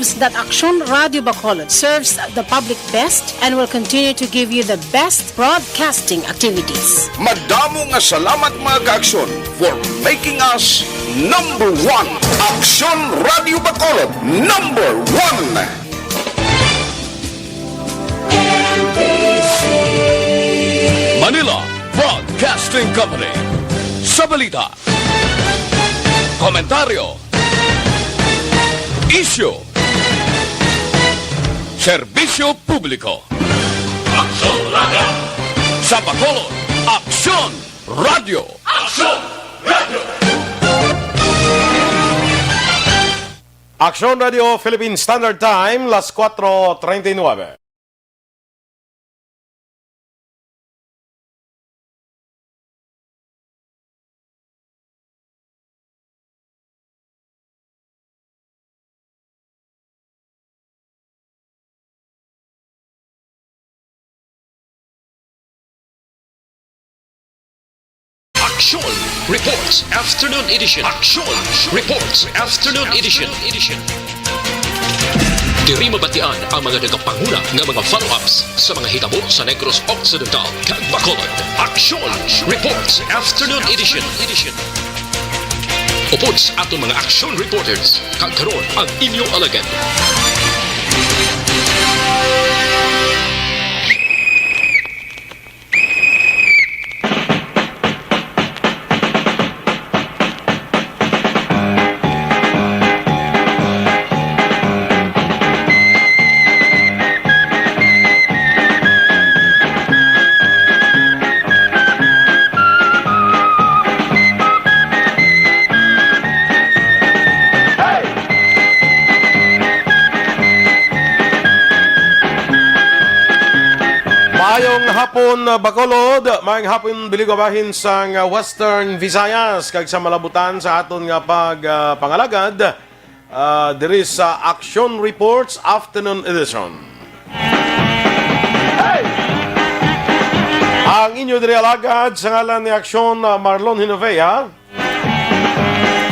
that Aksyon Radio Bacolod serves the public best and will continue to give you the best broadcasting activities. Madamo nga salamat mga ka-Aksyon for making us number one. Aksyon Radio Bacolod, number one. Manila Broadcasting Company. Sa balita, komentaryo, issue, serbisyo publiko. Aksyon Radio. Sa Bacolod, Aksyon Radio. Aksyon Radio. Aksyon Radio Philippine Standard Time, las 4:39. Aksyon Reports Afternoon Edition. Aksyon Reports Afternoon Edition. Diri mabatian ang mga nagapanguna nga mga follow-ups sa mga hitabo sa Negros Occidental kag Bacolod. Aksyon Reports Afternoon Edition. Upod sa aton mga action reporters kag karon ang inyong alagad. Hapon Bacolod, maayong hapon biligabahin sa Western Visayas kag sa malabutan sa aton nga pangalagad diri sa Aksyon Reports Afternoon Edition. Ang inyo diri alagad sa ngalan ni Aksyon Marlon Hinovea,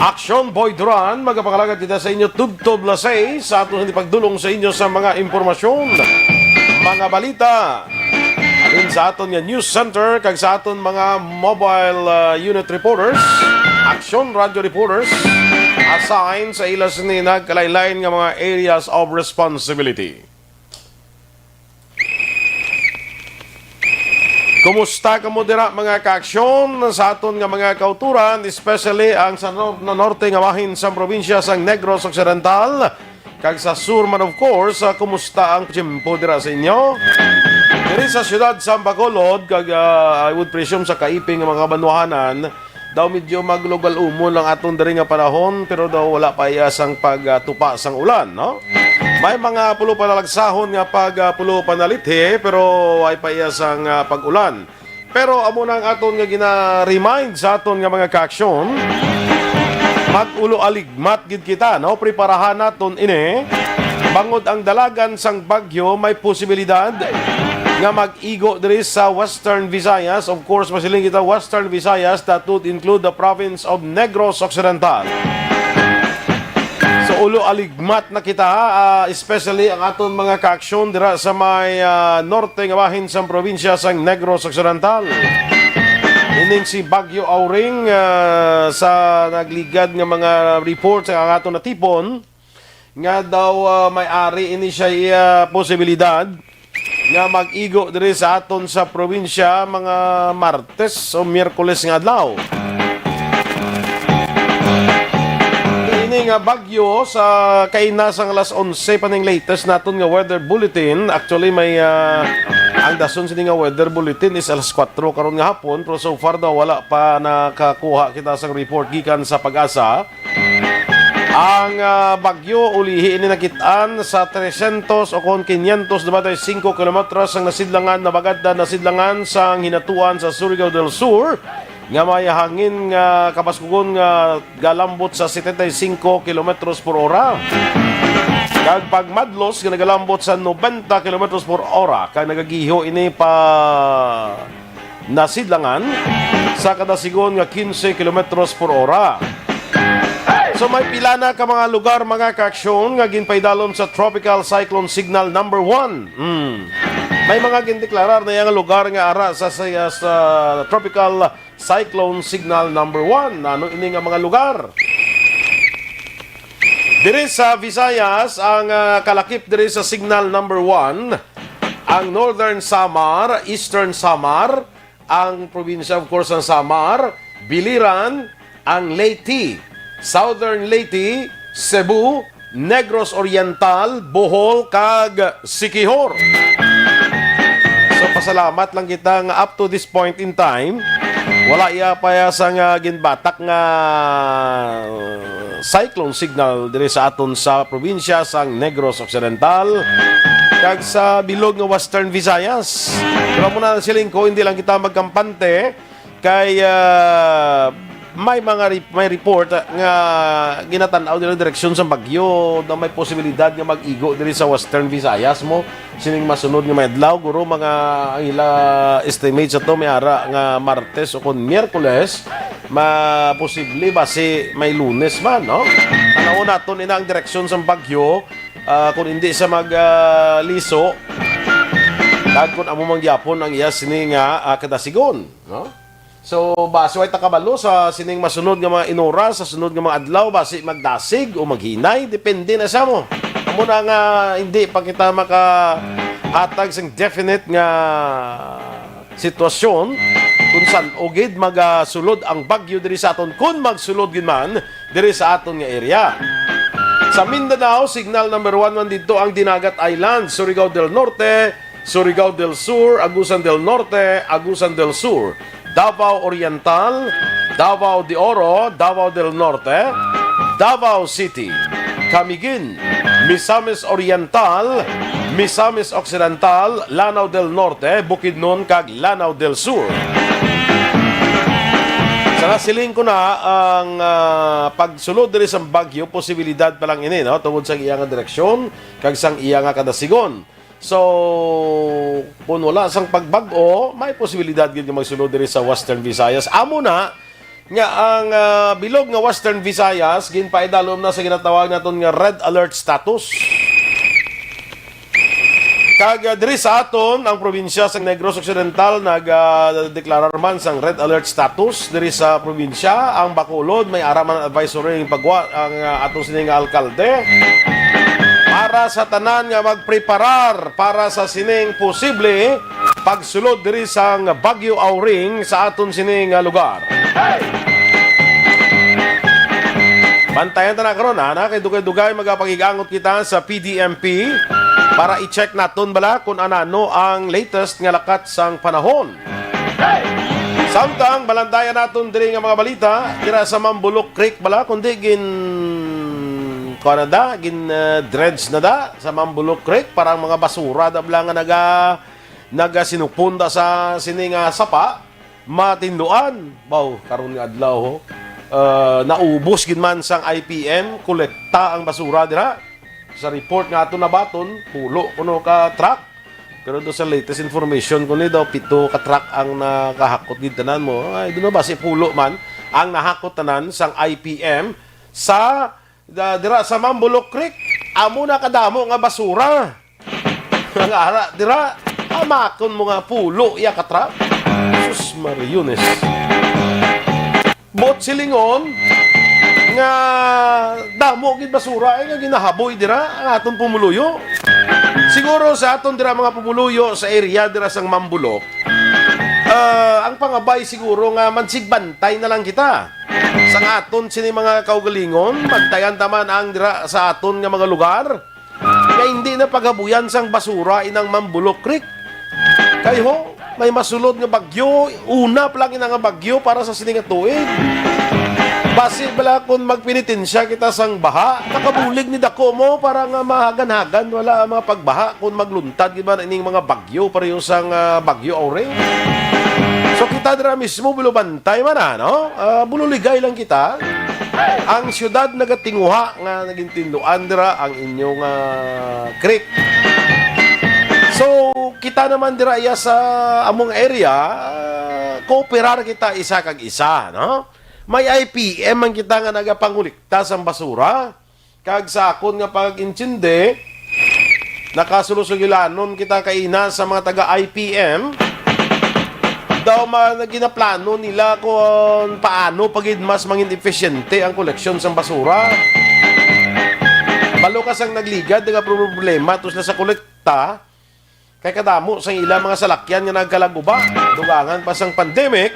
Aksyon Boy Duran, magapangalagad kita sa inyo tubtob lasay sa aton hindi pagdulong sa inyo sa mga impormasyon, mga balita alin sa aton nga news center kag sa aton mga mobile unit reporters, Aksyon Radio reporters assigned sa ilas ni nagkalain-lain nga mga areas of responsibility. Kumusta kamo dira mga ka-aksyon sa aton nga mga kauturan, especially ang sa norte nga bahin sa probinsya sang Negros Occidental kag sa sur man of course. Kumusta ang tiyempo dira sa inyo? Diri sa siyudad sa Bacolod, kag I would presume sa kaiping nga mga banwahanan, daw medyo maglogal umon lang aton diri nga panahon, pero daw wala pa iyasang pagtupa sang ulan, no? May mga pulo panalagsahon nga pulo panalithi, pero ay pa iyasang pag-ulan. Pero amo nang aton nga gina-remind sa aton nga mga ka-aksyon, mag-ulo aligmat gid kita, no? Preparahan naton ini. Bangod ang dalagan sang bagyo, may posibilidad nga mag-igo diri sa Western Visayas. Of course, masiling kita Western Visayas, that would include the province of Negros Occidental. So ulo aligmat na kita, especially ang aton mga ka-aksyon dira sa may norte nga bahin sa probinsya sang Negros Occidental. Ining si Bagyo Auring sa nagligad nga mga report sa aton natipon nga daw may-ari ini siya posibilidad nga mag-igo diri sa aton sa probinsya mga Martes o Miyerkules nga adlaw. Ini nga bagyo sa kainasang alas 11 pa ning latest naton nga weather bulletin. Actually may ang dason sini nga weather bulletin is alas 4 karon nga hapon, pero so far daw wala pa nakakuha kita sang report gikan sa Pag-asa. Ang bagyo ulihi ini nakitaan sa 300 o kon 500 5 kilometros ang nasidlangan na bagada nasidlangan sa hinatuan sa Surigao del Sur nga may hangin nga kapaskugon nga galambot sa 75 kilometros por ora. Kag pagmadlos nga nagalambot sa 90 kilometros por ora kag nagagiho ini pa nasidlangan sa kada sigon nga 15 kilometros por ora. So may pila na ka mga lugar mga kaaksyon nga ginpaydalom sa Tropical Cyclone Signal number 1. May mga gindeklarar na yung lugar nga ara sa Tropical Cyclone Signal number 1. Ano ini nga mga lugar? Diri sa Visayas, ang kalakip diri sa Signal number 1, ang Northern Samar, Eastern Samar, ang probinsya of course ng Samar, Biliran, ang Leyte, Southern Leyte, Cebu, Negros Oriental, Bohol, kag Siquijor. So pasalamat lang kita nga up to this point in time, wala iya pa sa nga ginbatak nga cyclone signal diri sa aton sa probinsya sang Negros Occidental kag sa bilog nga Western Visayas. Pero muna siling ko, hindi lang kita magkampante kay may report nga ginatan-aw diri direksyon sa bagyo na may posibilidad nga mag-igo diri sa Western Visayas mo sining masunod nga may adlaw guro mga ang ila estimate sa to may ara nga Martes o kon Miyerkules posible base may Lunes man, no? Tanaw naton ina ang direksyon sa bagyo kung hindi sa liso kag kun amo mangyapon ang iya sini nga kadasigon, no? So, base ay takabalo sa sining masunod nga mga inora, sa sunod nga mga adlaw, base magdasig o maghinay, depende na sa mo. Muna nga, hindi pa kita makahatag sa definite nga sitwasyon kung saan ogid magsulod ang bagyo diri sa aton, kung magsulod gid man diri sa aton nga area. Sa Mindanao, signal number 1 man dito ang Dinagat Island, Surigao del Norte, Surigao del Sur, Agusan del Norte, Agusan del Sur, Davao Oriental, Davao de Oro, Davao del Norte, Davao City, Camiguin, Misamis Oriental, Misamis Occidental, Lanao del Norte, Bukidnon kag Lanao del Sur. Sa nasiling ko na ang pagsulod diri sa bagyo, posibilidad pa lang ini, no? Tungod sa iyang direksyon kag sang iyang kadasigon. So, kung wala sang pagbag-o, may posibilidad gid nga magsulod diri sa Western Visayas. Amo na nga ang bilog nga Western Visayas ginpaidalom na sa ginatawag naton nga red alert status. Kag diri sa aton ang probinsya sa Negros Occidental nagdeklarar man sang red alert status diri sa probinsya. Ang Bacolod may araman advisory ang ang aton sining alkalde para sa tanan nga magpreparar para sa sining posible pagsulod diri sang Bagyo Auring sa aton sining lugar. Bantayan ta na karon ana kay dugay-dugay magapagigangot kita sa PDMP para i-check naton bala kung ano ang latest nga lakat sang panahon. Samtang balantayan naton diri nga mga balita dira sa Mambulok Creek bala kundi dredge na da sa Mambulok Creek parang mga basura da bala nga naga sinupunda sa sining sapa matinduan karon nga adlaw naubos gid man sang IPM kolekta ang basura dira sa report nga ato nabaton pulo kuno ka truck pero do sa latest information kuno daw 7 ka truck ang nakahakot gid tanan mo ay do na ba si pulo man ang nahakot tanan sang IPM sa dira sa Mambulok Creek. Amo na kadamo nga basura nga ara dira amakon mo nga pulo iya ka truck. Sus Mariones bot silingon nga damo gid basura nga ginahaboy dira ang aton pumuluyo. Siguro sa aton dira mga pumuluyo sa area dira sang Mambulok ang pangabay siguro nga mansigbantay na lang kita sa aton sini mga kaugalingon magtayan taman ang dira sa aton nga mga lugar nga hindi na pagabuyan sang basura inang Mambulok Creek. Kay ho may masulod nga bagyo, una pa lang ina nga bagyo para sa sini nga tuig. Base bala kung magpinitensya kita sang baha, nakabulig ni dako mo para nga mahagan-hagan wala mga pagbaha kung magluntad di ba ining mga bagyo pareho sang Bagyo Auring. So kita dira mismo bulubantay man no? Bululigay lang kita. Ang syudad nagatinguha nga naging tinduan dira ang inyong creek. So kita naman dira iya sa among area, kooperar kita isa kag isa, no? may IPM ang kita nga nagapangulikta sa basura. Kag sa akon nga pag-intindi, nakasulusugilanon kita kaina sa mga taga-IPM. Daw ginaplano nila kung paano pagid mas mangin efficiente ang koleksyon sa basura. Balo kasang nagligad nga problema tos na sa kolekta kay kadamo sa ilang mga salakyan nga nagkalaguba. Dugangan pa sang pandemic,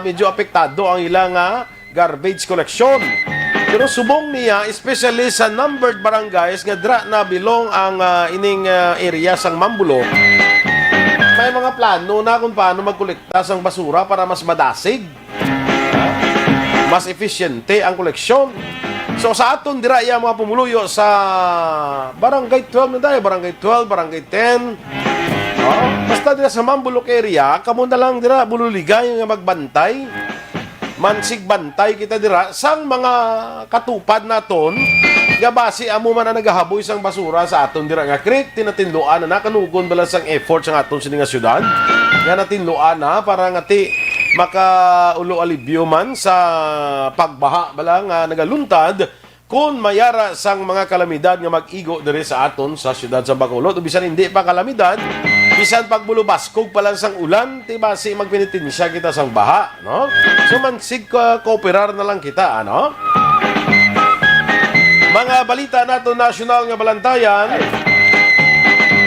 medyo apektado ang ilang garbage collection. Pero subong niya, especially sa numbered barangays nga dra na bilong ang ining area sang Mambulok, may mga plano na kung paano magkolekta sang basura para mas madasig, mas efficiente ang koleksyon. So sa aton dira iya mga pumuluyo sa Barangay 12 na tayo, Barangay 12, Barangay 10. Basta dira sa Mambulok area, kamo na lang dira bululigay nga magbantay. Mansig bantay kita dira sang mga katupad naton nga base amo man ang nagahaboy sang basura sa aton dira nga creek tinatinluan na nakanugon bala sang effort sa aton sini nga syudad nga natinluan na para ngati makaulo alibyo man sa pagbaha bala nga nagaluntad kung mayara sang mga kalamidad nga mag-igo diri sa aton sa syudad sa Bacolod. O bisan hindi pa kalamidad, bisan pagbulubaskog pa lang sang ulan, base magpinitinsya kita sang baha, no? So mansig kooperar na lang kita, ano? Mga balita nato national nga balantayan,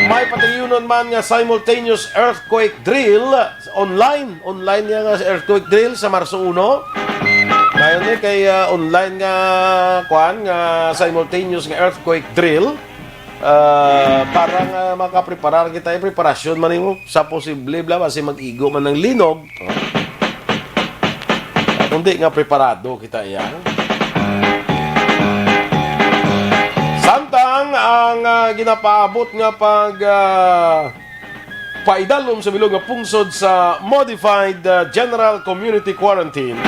may patayunon man nga simultaneous earthquake drill online nga nga earthquake drill sa Marso 1. Ngayon kay online nga simultaneous nga earthquake drill para nga makapreparar kita preparasyon man nimo sa posible bla kasi mag-igo man ng linog. Kundi nga preparado kita iyan. Samtang ang ginapaabot nga pag paidalom sa bilog nga pungsod sa modified general community quarantine.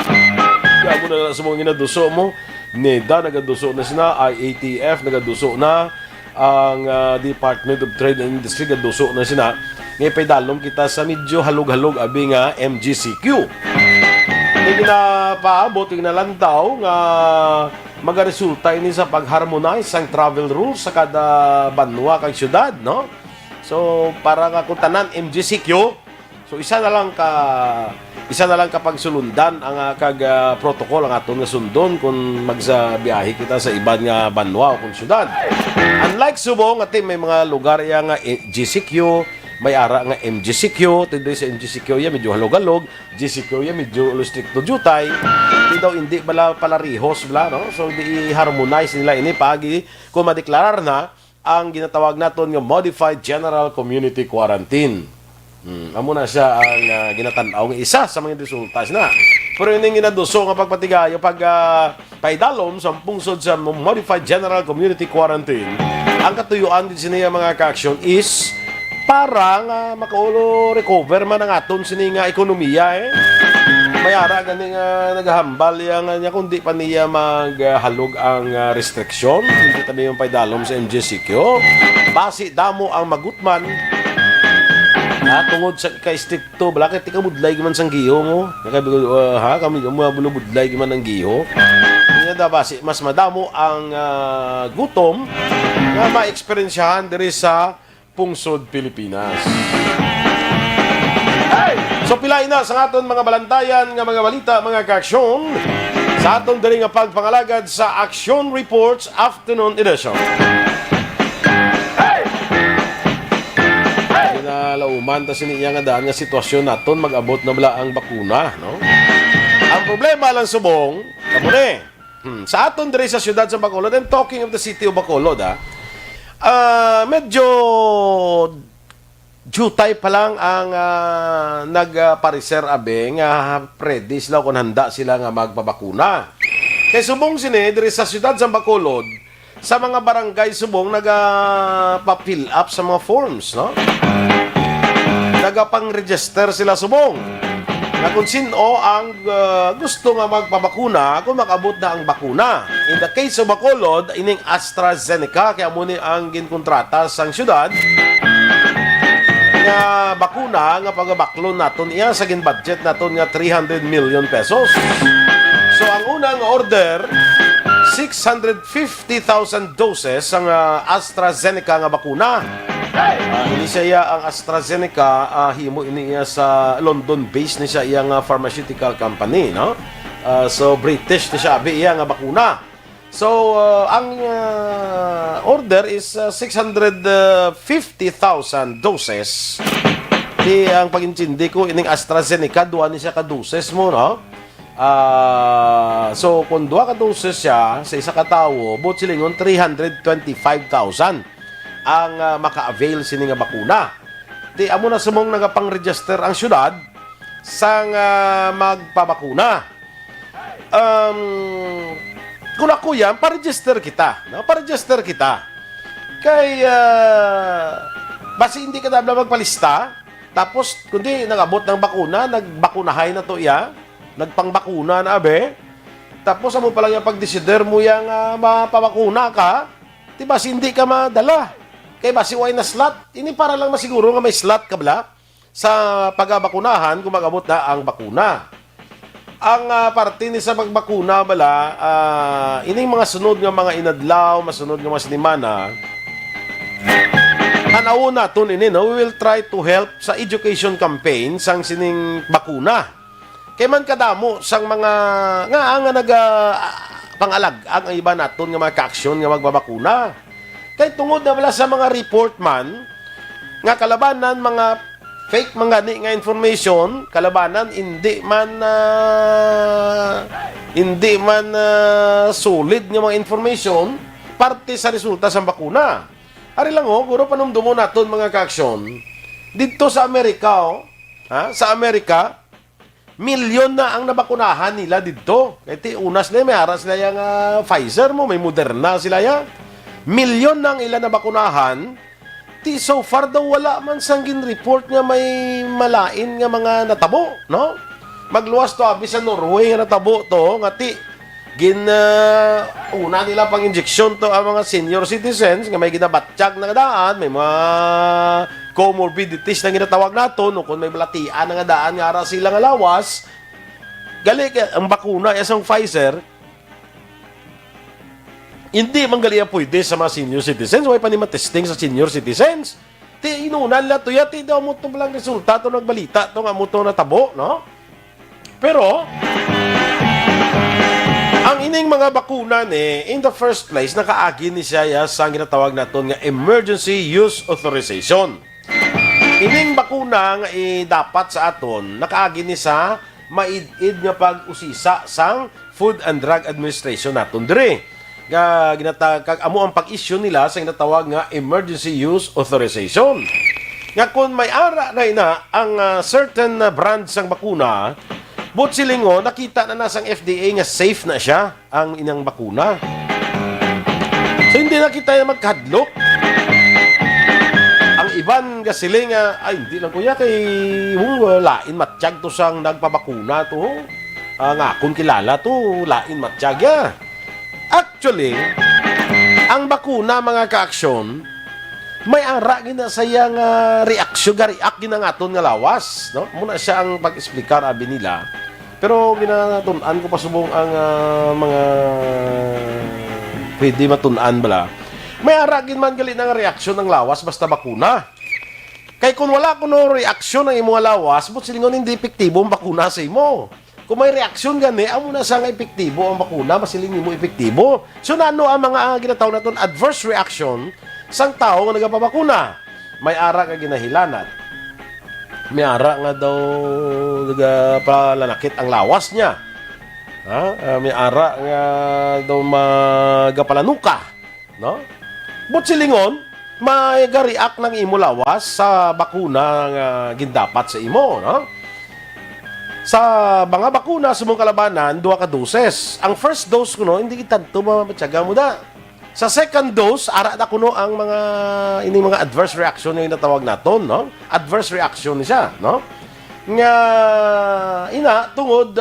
Kaya mo na sa mga ginaduso mo, NEDA nagaduso na sina, IATF nagaduso na, ang Department of Trade and Industry nagaduso na sina. Ngayon paidalom kita sa medyo halog-halog abi nga MGCQ. Hindi ginapaabot, ginalantaw nga magaresulta ini sa pag-harmonize ang travel rules sa kada banwa kag syudad, no? So para nga kung tanan MGCQ, so isa na lang kapag sulundan ang protocol ang aton nga sundon kung magsabiyahe kita sa iban nga banwa o kung syudad. Unlike Subong, ati may mga lugar ya nga GCQ, may ara nga MGCQ, tindoy sa MGCQ ya medyo halog-halog, GCQ ya medyo stricto jutay. Hindi bala palarihos bala, no? So di harmonize nila ini pagi kung madeklarar na ang ginatawag naton nga modified general community quarantine. Amo na siya ang ginatanaw nga isa sa mga resultas na. Pero yun ginaduso nga pagpatigayo pag paidalom sa pungsod sa modified general community quarantine. Ang katuyuan din siniya mga ka-aksyon is para nga makaulo recover man ang aton sini nga ekonomiya mayara gani nga naghambal yang kundi pa niya maghalog ang restriction hindi tabi yung paidalom sa MGCQ basi damo ang magutman tungod sa ka-stricto balakit ikaw budlay man sang giho mo kami budlay man ang giho niya da basi mas madamo ang gutom nga ma-experiensyahan diri sa pungsod Pilipinas. So pilay na sa aton mga balantayan nga mga balita mga ka-aksyon sa aton diri nga pagpangalagad sa Aksyon Reports Afternoon Edition. Lauman ta siniya nga daan nga sitwasyon naton mag-abot na bala ang bakuna, no? Ang problema lang subong, kamune. Sa aton diri sa siyudad sa Bacolod, and talking of the city of Bacolod, medyo jutay pa lang ang nagpariser abe nga ready sila kung handa sila nga magpabakuna. Kay subong sini diri sa siyudad sa Bacolod, sa mga barangay subong nagpa-fill up sa mga forms, no? Nagapang-register sila subong. Na kung sino ang gusto nga magpabakuna, kung makabot na ang bakuna. In the case of Bacolod, ining AstraZeneca, kaya muna ang ginkontrata sa syudad. nga bakuna nga pagabaklon naton iya sa budget naton nga 300 million pesos. So ang unang order 650,000 doses ang AstraZeneca nga bakuna. Ini siya ang AstraZeneca himo ini sa London based ni siya iyang pharmaceutical company, no? So British ni siya abi iya nga bakuna. So ang order is 650,000 doses. Di ang pagintindi ko ining AstraZeneca duha ni siya ka doses mo, no? So kung duha ka doses siya sa isa ka tawo, but silingon 325,000 ang maka-avail sini nga bakuna. Di amo na sumong nagapang-register ang syudad sang magpabakuna. Kung ako yan, pa-register kita. No? Pa-register kita. Kay, basi hindi ka dabla magpalista, tapos, kundi nag-abot ng bakuna, nagbakunahay na to iya, nagpangbakuna na abe, tapos amo pa lang yung pag-desider mo yung mapabakuna ka, di basi hindi ka madala. Kay basi way na slot, ini para lang masiguro nga may slot ka bala sa pagbakunahan kung mag-abot na ang bakuna. Ang parte ni sa pagbakuna bala, ining mga sunod nga mga inadlaw, masunod nga mga sinimana, tanaw na ito we will try to help sa education campaign sang sining bakuna. Kaya man kadamo sang mga nga pangalag ang iba naton nga mga ka-aksyon nga magbabakuna. Kay tungod na bala sa mga report man, nga kalabanan mga fake mga nga information, kalabanan hindi man solid nga mga information parte sa resulta sa bakuna. Ari lang guro panumdumo naton mga ka-aksyon. Dito sa Amerika, sa Amerika, milyon na ang nabakunahan nila dito. Kaya unas na may aras sila yung Pfizer mo, may Moderna sila yan. Milyon na ang ilan nabakunahan. So far daw wala man sanggin report nga may malain nga mga natabo, no? Magluwas to abi sa Norway nga natabo to nga una nila pang injection to ang mga senior citizens nga may ginabatsyag na daan, may mga comorbidities na ginatawag nato, no? Kung may balatian nga daan nga ara sila nga lawas, gali ang bakuna isang Pfizer hindi man gali pwede sa mga senior citizens. Way pa ni matesting sa senior citizens. Ti inunan la to ya, ti daw mo to lang resulta to nagbalita to nga mo to natabo, no? Pero ang ining mga bakuna in the first place nakaagi ni siya sa ginatawag naton nga emergency use authorization. Ining bakuna nga dapat sa aton nakaagi ni sa maid-id nga pag-usisa sang Food and Drug Administration naton dire. Amo ang pag-issue nila sa ginatawag nga emergency use authorization. Nga kung may ara na ina ang certain brands ng bakuna, but silingo nakita na nasang FDA nga safe na siya ang inang bakuna. So hindi na kita magkadlok. Ang iban gasiling ay hindi lang kuya kay lain matsyag to sang nagpabakuna to. Nga kung kilala to lain matsyag ya. Actually, ang bakuna mga ka-aksyon, may ara gina sayang reaksyon, react gina nga aton nga lawas, no? Muna siya ang pag-explicar abi nila. Pero ginatun-an ko pa subong ang mga pwede matun-an bala. May ara gin man gali ng reaksyon ng lawas basta bakuna. Kay kung wala kuno reaksyon ng imong lawas, but silingon hindi epektibo ang bakuna sa imo. Kung may reaksyon gani, amo na sa nga epektibo ang bakuna, masiling mo epektibo. So nano ang mga ginatawag naton adverse reaction sang tao nga nagapabakuna. May ara nga ginahilanat. May ara nga daw nagapalanakit ang lawas niya. May ara nga daw magapalanuka, no? But silingon, may ga-react ng imo lawas sa bakuna nga gindapat sa imo, no? Sa mga bakuna sa mong kalabanan, duha ka doses. Ang first dose kuno hindi kita to mamatyaga mo da. Sa second dose, ara na kuno ang mga adverse reaction na natawag naton, no? Adverse reaction ni siya, no? Nga tungod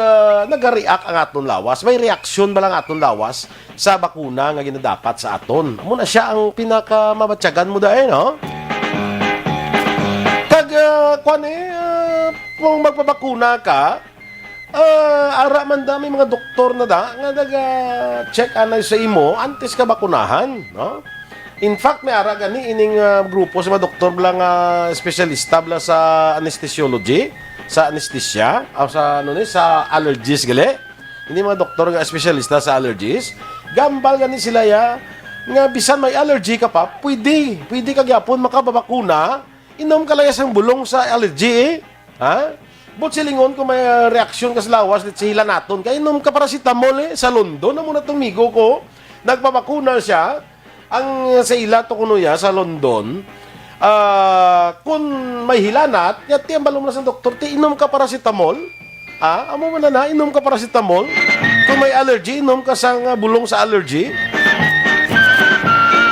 naga-react ang aton lawas. May reaksyon ba lang aton lawas sa bakuna nga ginadapat sa aton. Muna siya ang pinaka mamatyagan mo da no? Kag kung magpabakuna ka, ara man dami mga doktor na nga nag-check anay sa imo antes ka bakunahan, no? In fact, may ara gani ining grupo sa mga doktor blang espesyalista bla sa anesthesiology, sa anesthesia, o sa sa allergies gali. Hindi mga doktor nga espesyalista sa allergies. Gambal gani sila ya nga bisan may allergy ka pa, pwede ka gyapon makababakuna, inom ka layas ang bulong sa allergy ha? But silingon kung may reaksyon ka sa lawas, let's say hila naton, kaya inom ka paracetamol sa London, na muna itong migo ko, nagpabakuna siya, ang sa ila to kuno ya sa London, kung may hilanat, yati ang balong na sa doktor, ti inom ka paracetamol, amo mo na inom ka paracetamol, kung may allergy, inom ka sang bulong sa allergy,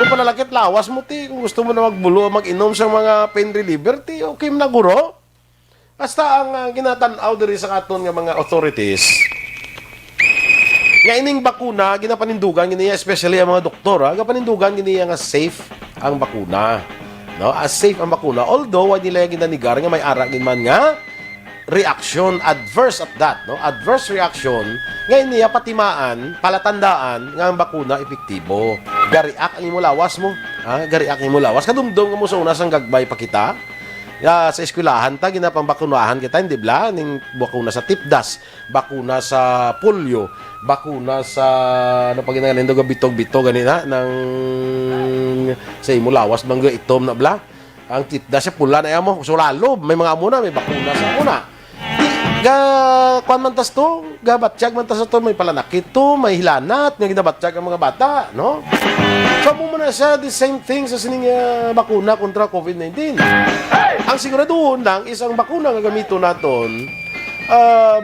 kung panalakit lawas mo, ti, kung gusto mo na magbulo, mag-inom sa mga pain reliever, ti, okay mo na guro. Basta ang ginatanaw diri sa aton nga mga authorities, nga ining bakuna, ginapanindugan, giniya, especially ang mga doktor, ginapanindugan, giniya nga safe ang bakuna. No? As safe ang bakuna. Although, wag nila ginanigar nga may aragin man nga, reaction, adverse at that. No? Adverse reaction, nga iniya patimaan, palatandaan, nga ang bakuna epektibo. Gariak ang imo lawas mo. Gariak ang imo lawas. Kadumdum nga mo sa unas ang gagbay pa kita. Sa eskwelahan ta, ginapambakunahan kita, hindi bla, ning bakuna sa tipdas, bakuna sa polio, bakuna sa, ano pa ginagaling doon, bitog-bitog, ganina, ng, sa imo lawas, bangga itom na bla, ang tipdas sa pula na mo, sulalo, may mga amuna, may bakuna sa amuna. Kuan man tas to, batyag man tas to, may palanakit to, may hilanat, nga ginabatyag ang mga bata, no? So, mo na siya, the same thing sa sining bakuna kontra COVID-19. Ang siguraduhon lang is ang bakuna nga gamito naton,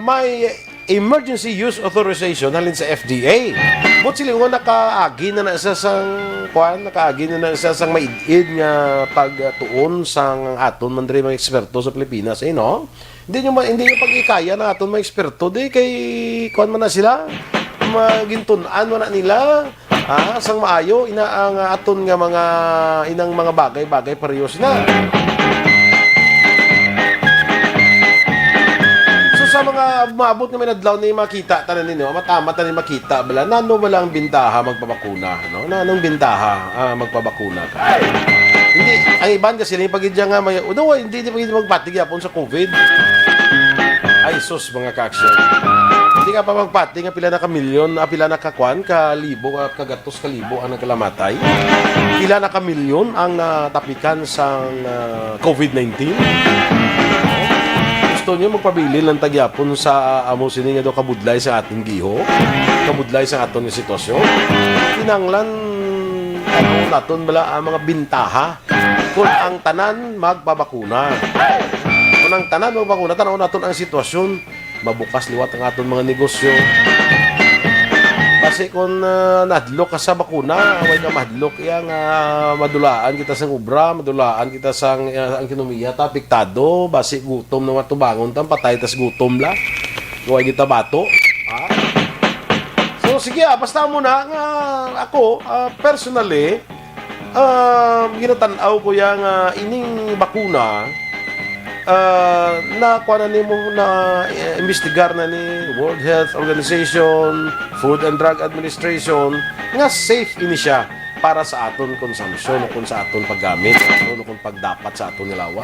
may emergency use authorization halin sa FDA. But sila nga nakaagi na sa sang kuan, nakaagi na sa sang maid-id nga pagtuon sang aton man diri mga eksperto sa Pilipinas, no? Hindi nyo pag-ikaya na aton mga eksperto di kay kuan man na sila, magintunan man na nila. Sang maayo ina ang aton nga mga inang mga bagay parehas na. So sa mga maabot nga may adlaw ni makita tanan ninyo, matama tanan makita bala nano wala ang bintaha magpabakuna, no? Nanong bintaha magpabakuna ka. Hindi ang iban kasi ni pagidya nga may hindi pagidya magpatig yapon sa COVID. Ay sus mga ka-aksyon. Hindi ka pa magpati nga pila na ka-milyon, pila na ka-kwan, ka-libo, kagatos ka-libo ang nagkalamatay. Pila na ka-milyon ang natapikan sa COVID-19. Gusto nyo magpabili ng tagyapon sa amo sininga do kabudlay sa ating giho, kabudlay sa ating sitwasyon. Kinanglan, naton bala ang mga bintaha kung ang tanan magpabakuna. Kung ang tanan magpabakuna, tanaw naton ang sitwasyon, mabukas liwat ang aton mga negosyo. Kasi kung nadlok ka sa bakuna, away ka madlok, yang madulaan kita sa ubra, madulaan kita sa ang kinumiya, apektado, basi gutom na matubangon, patay tas gutom la. Away kita bato. So sige, basta mo na nga ako, personally, ginatanaw ko yang ining bakuna, na kuha na mo na investigar na ni World Health Organization, Food and Drug Administration nga safe ini siya para sa aton consumption o kung sa aton paggamit o kung pagdapat sa aton nilawas.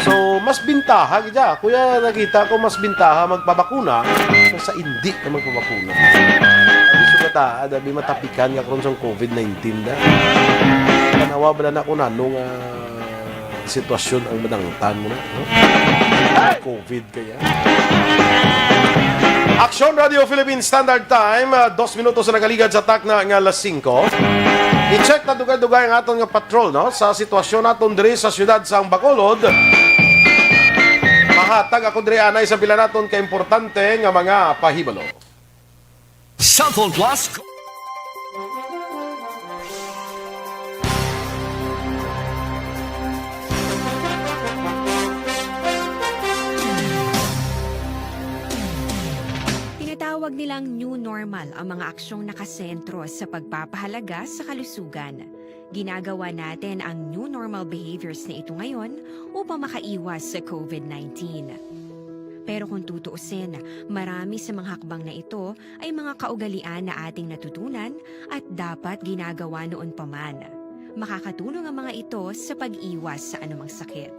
So mas bintaha gida kuya, nakita ko mas bintaha magpabakuna kaysa hindi ka magpabakuna. Abi sugata adabi matapikan nga kung sa COVID-19 da. Kanawa ba na ko nanong sitwasyon ang manangtan mo na, no? COVID kaya. Aksyon Radio Philippines Standard Time, 2 minutos na nagaligad sa tak na nga alas 5. I-check na dugay-dugay ang aton nga patrol, no? Sa sitwasyon naton diri sa siyudad sa Bacolod. Mahatag ako diri anay sa pila naton ka importante nga mga pahibalo. Cellphone Plus. Tinatawag nilang new normal ang mga aksyong nakasentro sa pagpapahalaga sa kalusugan. Ginagawa natin ang new normal behaviors na ito ngayon upang makaiwas sa COVID-19. Pero kung tutuusin, marami sa mga hakbang na ito ay mga kaugalian na ating natutunan at dapat ginagawa noon pa man. Makakatulong ang mga ito sa pag-iwas sa anumang sakit.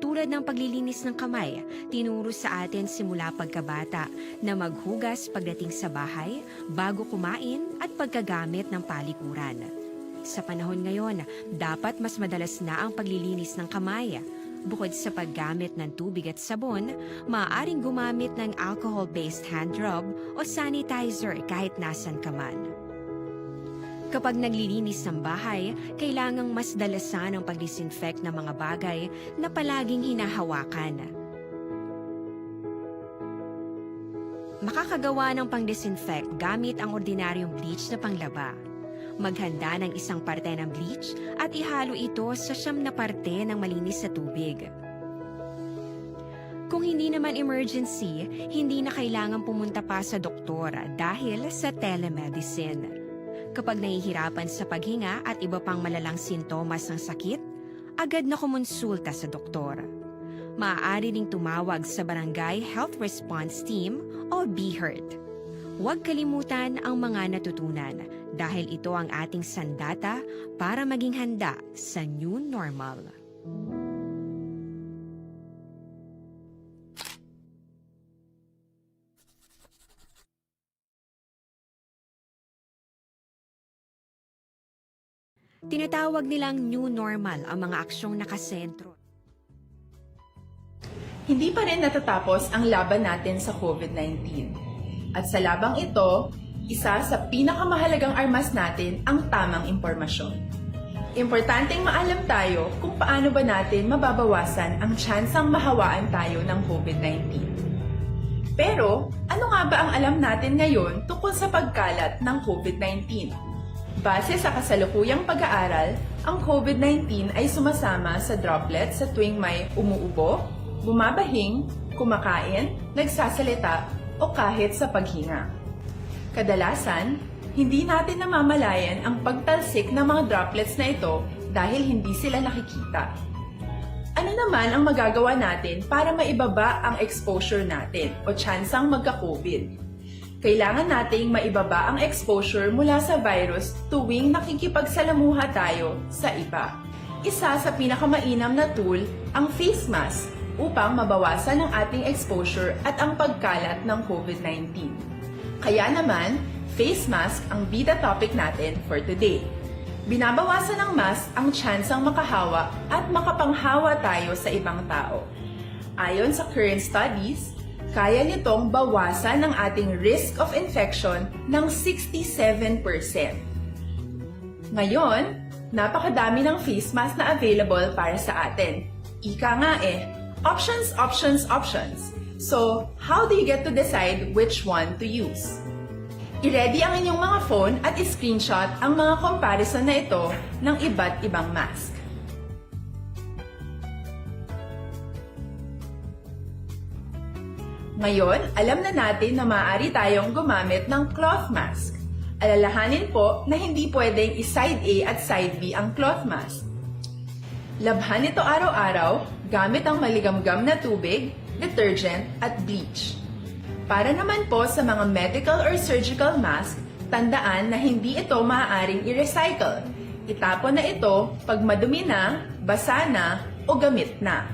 Tulad ng paglilinis ng kamay, tinuro sa atin simula pagkabata na maghugas pagdating sa bahay, bago kumain at pagkagamit ng palikuran. Sa panahon ngayon, dapat mas madalas na ang paglilinis ng kamay. Bukod sa paggamit ng tubig at sabon, maaaring gumamit ng alcohol-based hand rub o sanitizer kahit nasan ka man. Kapag naglilinis ng bahay, kailangang mas dalasan ang pag-disinfect ng mga bagay na palaging hinahawakan. Makakagawa ng pang-disinfect gamit ang ordinaryong bleach na panglaba. Maghanda ng isang parte ng bleach at ihalo ito sa 9 na parte ng malinis na tubig. Kung hindi naman emergency, hindi na kailangan pumunta pa sa doktor dahil sa telemedicine. Kapag nahihirapan sa paghinga at iba pang malalang sintomas ng sakit, agad na kumonsulta sa doktor. Maaari ding tumawag sa Barangay Health Response Team o BHERT. Huwag kalimutan ang mga natutunan dahil ito ang ating sandata para maging handa sa new normal. Tinatawag nilang new normal ang mga aksyong nakasentro. Hindi pa rin natatapos ang laban natin sa COVID-19. At sa labang ito, isa sa pinakamahalagang armas natin ang tamang impormasyon. Importanteng maalam tayo kung paano ba natin mababawasan ang tsansang mahawaan tayo ng COVID-19. Pero, ano nga ba ang alam natin ngayon tungkol sa pagkalat ng COVID-19? Base sa kasalukuyang pag-aaral, ang COVID-19 ay sumasama sa droplets sa tuwing may umuubo, bumabahing, kumakain, nagsasalita, o kahit sa paghinga. Kadalasan, hindi natin namamalayan ang pagtalsik ng mga droplets na ito dahil hindi sila nakikita. Ano naman ang magagawa natin para maibaba ang exposure natin o tsansang magka-COVID? Kailangan nating maibaba ang exposure mula sa virus tuwing nakikipagsalamuha tayo sa iba. Isa sa pinakamainam na tool ang face mask upang mabawasan ang ating exposure at ang pagkalat ng COVID-19. Kaya naman, face mask ang bida topic natin for today. Binabawasan ng mask ang tsansang makahawa at makapanghawa tayo sa ibang tao. Ayon sa current studies, kaya nitong bawasan ang ating risk of infection ng 67%. Ngayon, napakadami ng face mask na available para sa atin. Ika nga options, options, options. So, how do you get to decide which one to use? I-ready ang inyong mga phone at i-screenshot ang mga comparison na ito ng iba't ibang mask. Ngayon, alam na natin na maaari tayong gumamit ng cloth mask. Alalahanin po na hindi pwedeng i-side A at side B ang cloth mask. Labhan ito araw-araw gamit ang maligamgam na tubig, detergent at bleach. Para naman po sa mga medical or surgical mask, tandaan na hindi ito maaaring i-recycle. Itapon na ito pag madumi na, basa na o gamit na.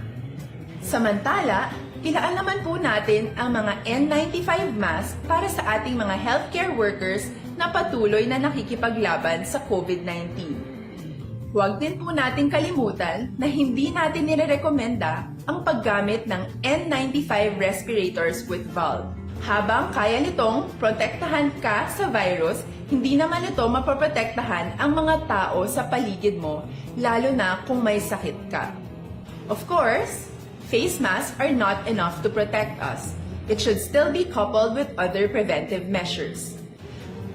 Samantala, ilaan naman po natin ang mga N95 mask para sa ating mga healthcare workers na patuloy na nakikipaglaban sa COVID-19. Huwag din po nating kalimutan na hindi natin nirerekomenda ang paggamit ng N95 respirators with valve. Habang kaya nitong protektahan ka sa virus, hindi naman ito mapoprotektahan ang mga tao sa paligid mo, lalo na kung may sakit ka. Of course, face masks are not enough to protect us. It should still be coupled with other preventive measures.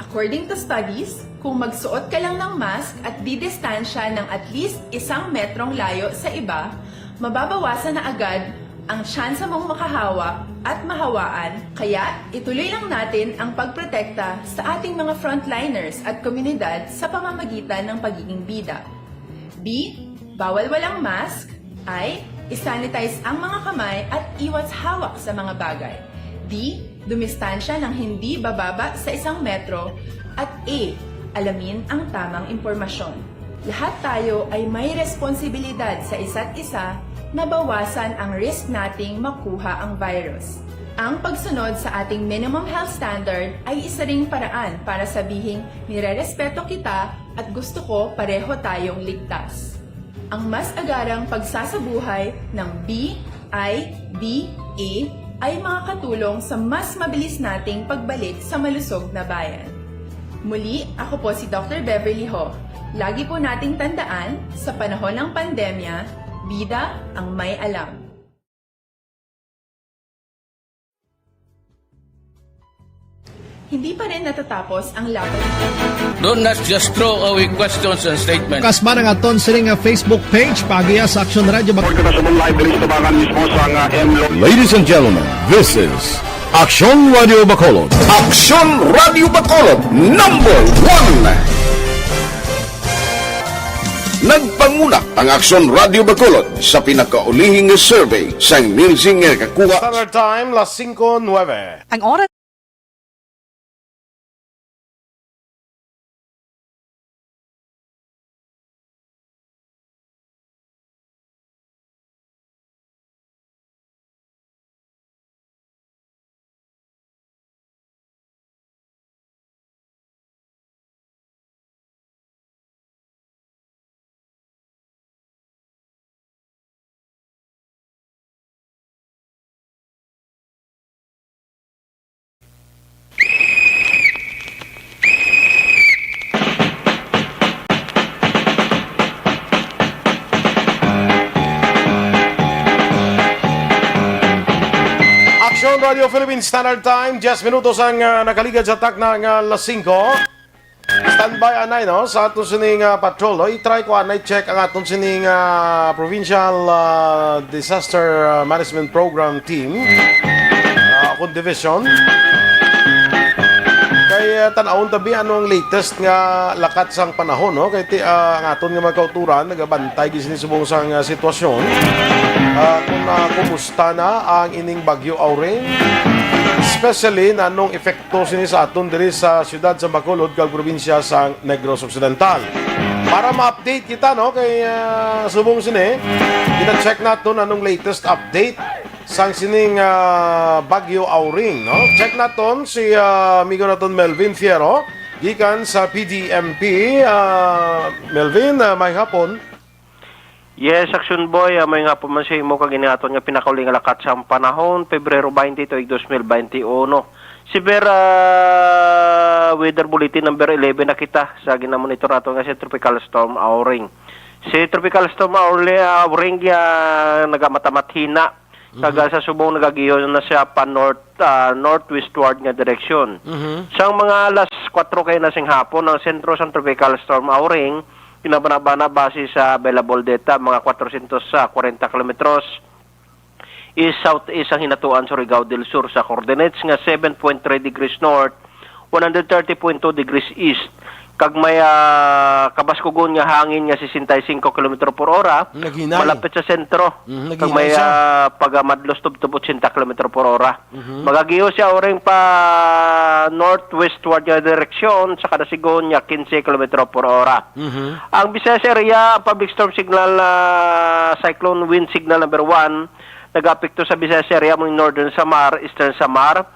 According to studies, kung magsuot ka lang ng mask at didistansya ng at least 1 metrong layo sa iba, mababawasan na agad ang tsansa mong makahawa at mahawaan, kaya ituloy lang natin ang pagprotekta sa ating mga frontliners at komunidad sa pamamagitan ng pagiging bida. B. Bawal walang mask. I. Isanitize ang mga kamay at iwas hawak sa mga bagay. D. Dumistansya ng hindi bababa sa 1 metro. At A. Alamin ang tamang impormasyon. Lahat tayo ay may responsibilidad sa isa't isa na bawasan ang risk nating makuha ang virus. Ang pagsunod sa ating minimum health standard ay isa ring paraan para sabihing nirerespeto kita at gusto ko pareho tayong ligtas. Ang mas agarang pagsasabuhay ng B, I, D, A ay makakatulong sa mas mabilis nating pagbalik sa malusog na bayan. Muli, ako po si Dr. Beverly Ho. Lagi po nating tandaan, sa panahon ng pandemya, bida ang may alam. Hindi pa rin natatapos ang laban. Do not just throw away questions and statements. Kasma ng aton sining Facebook page pagiya sa Aksyon Radio Ladies and gentlemen, this is Aksyon Radio Bacolod. Aksyon Radio Bacolod, number 1. Nagpanguna ang Aksyon Radio Bacolod sa pinakaulihing survey sa Nielsen nga kakuha. Standard Time, 5:09. Ang oras Aksyon Radio Philippines Standard Time, 10 minutos ang nakaligad sa tak ng 5. Standby anay no sa aton sining patrol. I-try ko anay check ang aton sining Provincial Disaster Management Program Team. Akong division. Kay tanawon tabi ano ang latest nga lakat sang panahon no kay ang aton nga mga kauturan nagabantay gisin subong sang sitwasyon. Kung kumusta na ang ining Bagyo Aureng, especially na anong epekto sini sa aton diri sa siyudad sa Bacolod kag probinsya sa Negros Occidental. Para ma-update kita no kay subong sini, gina-check naton anong latest update sang sining Bagyo Aureng no. Check naton si amigo naton Melvin Fierro gikan sa PDMP. Melvin, may hapon. Yes, Aksyon Boy, may nga po man siya mo kaginaton nga pinakauling lakat sa panahon, Pebrero 20, 2021. Si weather bulletin number 11 na kita sa ginamonitor nato nga si Tropical Storm Aureng. Si Tropical Storm Aureng nagamatamat hina, kaga sa subong nagagiyon na siya pa northwestward nga direksyon. Sang mga alas 4 kayo na sing hapon, ang sentro sa Tropical Storm Aureng, pinabanabana base sa available data, mga 440 kilometros is southeast ang hinatuan sa Surigao del Sur sa coordinates nga 7.3 degrees north, 130.2 degrees east. Kag may kabaskugon nga hangin nga 65 km per hora, malapit sa sentro. Kag may pagamadlos tub 80 km per hora. Magagiyo siya oring pa northwestward nga direksyon sa kada sigon nga 15 km per hora. Ang Visayas area, public storm signal cyclone wind signal number 1 nag-apekto sa Visayas area mong northern Samar, eastern Samar,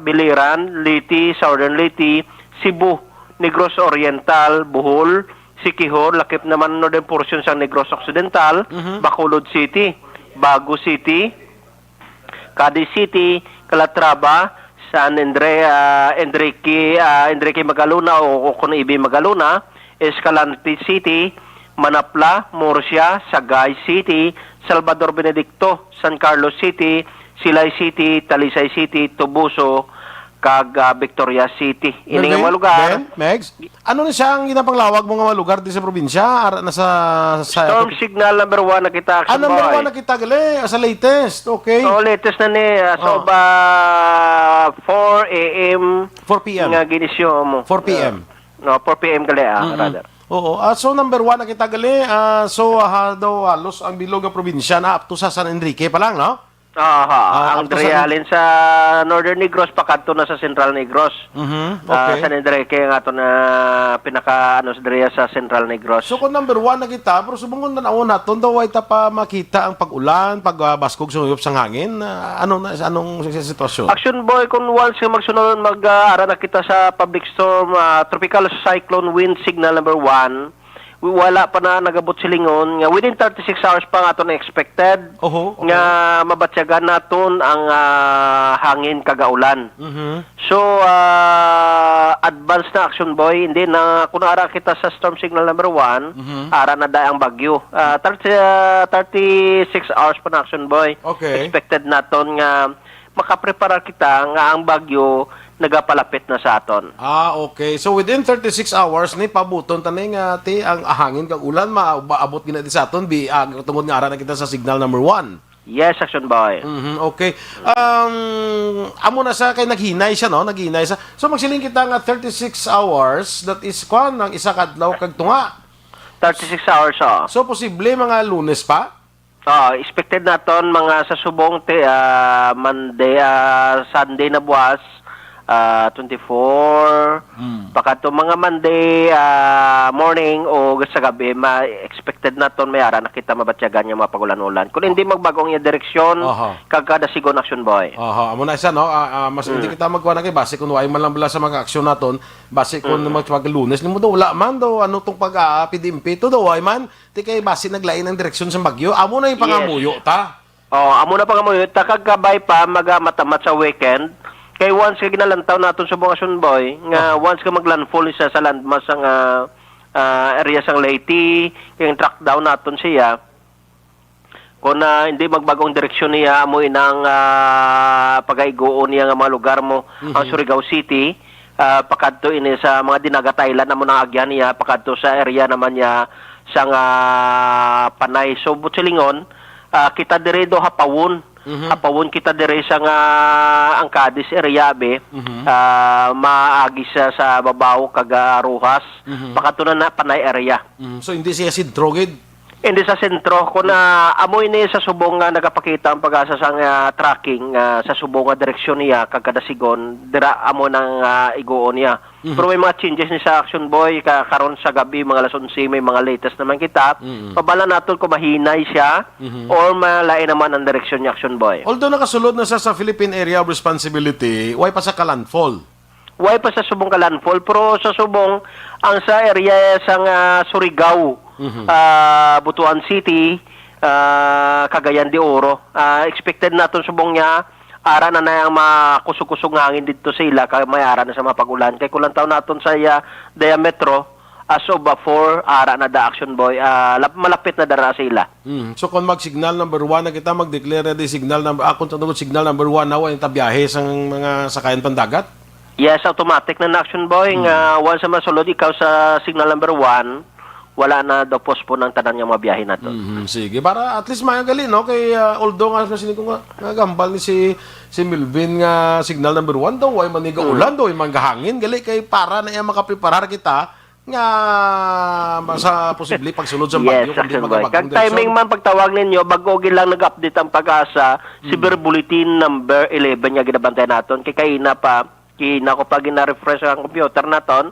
Biliran, Leyte, southern Leyte, Cebu, Negros Oriental, Bohol, Siquijor, lakip naman northern portion sa Negros Occidental, Bacolod City, Bago City, Cadiz City, Calatrava, San Enrique Magaluna o Conibi Magaluna, Escalante City, Manapla, Murcia, Sagay City, Salvador Benedicto, San Carlos City, Silay City, Talisay City, Tubuso, kag Victoria City. Ini nga Ben, mga lugar. Megs, ano na siya ang ginapanglawag mo nga mga lugar di sa probinsya? Nasa Storm signal number 1 na kita, Aksyon number Boy. 1 na kita gali sa latest. Okay. So, latest na ni. So, 4 a.m. 4 p.m. nga ginisyo mo. 4 p.m. No, 4 p.m. gali, rather. Oo. So number 1 na kita gali. So daw halos ang bilog ng probinsya na up to sa San Enrique pa lang, no? Ang Drialin sa Northern Negros pakadto na sa Central Negros. Okay. San Enrique nga ato na pinaka sa Drea sa Central Negros. So kung number 1 na kita, pero subungon na naon naton daw ay ta pa makita ang pag-ulan, pagbaskog sa uyop sang hangin. Anong sitwasyon? Aksyon Boy, kung once nga magsunod mag-ara na kita sa public storm, tropical cyclone wind signal number 1, wala pa na nagabot silingon nga within 36 hours pa nga ito na expected nga mabatsyagan naton ang hangin kagaulan. So advance na Aksyon Boy, hindi na kung ara kita sa storm signal number 1, ara na da ang bagyo. 36 hours pa na Aksyon Boy. Okay. Expected naton nga makaprepara kita nga ang bagyo nagapalapit na sa aton. Okay. So within 36 hours ni pabuton tanay nga ang hangin kag ulan maabot gina di sa aton tungod nga ara na kita sa signal number 1. Yes, Aksyon Boy. Okay. Amo na sa kay naghinay siya, no? Naghinay siya. So magsiling kita nga 36 hours, that is ang isa kadlaw kag tunga. 36 hours, So posible mga Lunes pa? Expected naton mga sa subong Monday, Sunday na buwas, 24, pagkato mga Monday morning o sa gabi, expected naton may ara nakita mabatsyagan yung mga pagulan-ulan. Kung hindi magbagong yung direksyon, kagkada sigon Aksyon Boy. Amo na isa, no? Mas hindi kita magkuha na kay base kung way man lang bala sa mga aksyon naton, base kung mag-Lunes, limo daw wala man daw ano tong pag-PDMP to daw ay man, di kay base naglain ang direksyon sa bagyo. Amo na yung pangamuyo ta. Amo na pangamuyo ta kagabay pa matamat sa weekend. Kay once ka ginalantaw naton sa buong Aksyon Boy, nga once ka maglandfall siya sa landmass ang area sang Leyte, yung track down naton siya, kung hindi magbagong direksyon niya, amoy ng pag-aigoon niya nga mga lugar mo, ang Surigao City, pakadto ini sa mga dinagataylan na mo nang agyan niya, pakadto sa area naman niya sang Panay. So, Butsilingon, kita diredo hapawon. Apawon kita dire sa nga ang Cadiz area maagi siya sa babaw kaga Rojas, pakatunan na Panay area. So hindi siya sidrogid? Hindi sa sentro ko na amoy ni sa subong nga nagapakita ang pag-asa sa tracking sa subong nga direksyon niya kagada sigon dira amo nang igoon niya. Pero may mga changes ni sa Aksyon Boy karon sa gabi mga alas 11 may mga latest naman kita. Pabala naton ko mahinay siya or malain naman ang direksyon ni Aksyon Boy. Although nakasulod na sa Philippine Area of Responsibility, why pa sa landfall? Why pa sa subong landfall pero sa subong ang sa area sa Surigao, Butuan City, Cagayan de Oro, expected naton subong niya ara na yung makusog-kusog hangin dito sa ila kay may ara na sa mga pag-ulan kay kulang taon naton sa diametro as of 4 ara na da Aksyon Boy, malapit na dara sa ila. So kung mag-signal number 1 na kita mag-declare di signal number kung tungod signal number 1 na yung tabiyahe sa mga sakayan pandagat? Yes, automatic na Aksyon Boy nga once na masulod ikaw sa signal number 1, wala na daw pospo ng tanan nga mabiyahe nato. Sige, para at least mayagali, no? Kay although nga sinig ko nga gambal ni si Milvin nga signal number 1 daw, ay maniga ulan daw, ay manggahangin, gali kay para na iya makapreparar kita nga sa posible pagsunod sa bagyo. Yes, Aksyon Boy. Kag timing man pagtawag ninyo, bago lang nag-update ang pag-asa, Cyber Bulletin number 11 nga ginabantay naton, kay kaina pa, ko pag na-refresh ang computer naton,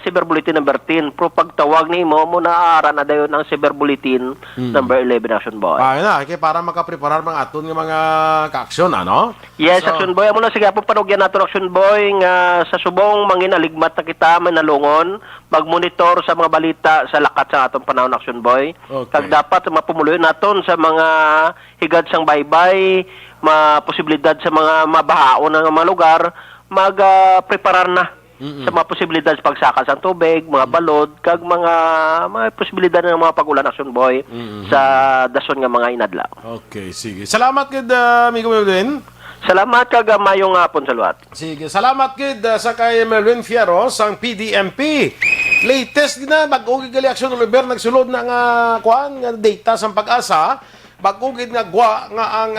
Cyber Bulletin number 10. Pero pagtawag ni mo na na dayon ang Cyber Bulletin number 11 Aksyon Boy. Na, kaya para makapreparar mga aton ng mga ka-aksyon, ano? Yes, so, Aksyon Boy. Amo na sige po panugyan naton Aksyon Boy nga sa subong manginaligmat na kita manalungon, mag-monitor sa mga balita sa lakat sa atong panahon Aksyon Boy. Okay. Kag dapat mapumuloy naton sa mga higad sang baybay, posibilidad sa mga mabahaon ng mga lugar, mag-preparar na sa mga posibilidad sa pagsakal sa tubig, mga balod, kag mga posibilidad ng mga pag-ulan Aksyon Boy sa dason nga mga inadlaw. Okay, sige. Salamat kid amigo Melvin. Salamat kag mayong hapon sa luhat. Sige, salamat kid sa kay Melvin Fierro sang PDMP. Latest na bag-ugi gali Aksyon Oliver nagsulod na nga kuan nga data sang pag-asa. Bag-ugid nga gwa nga ang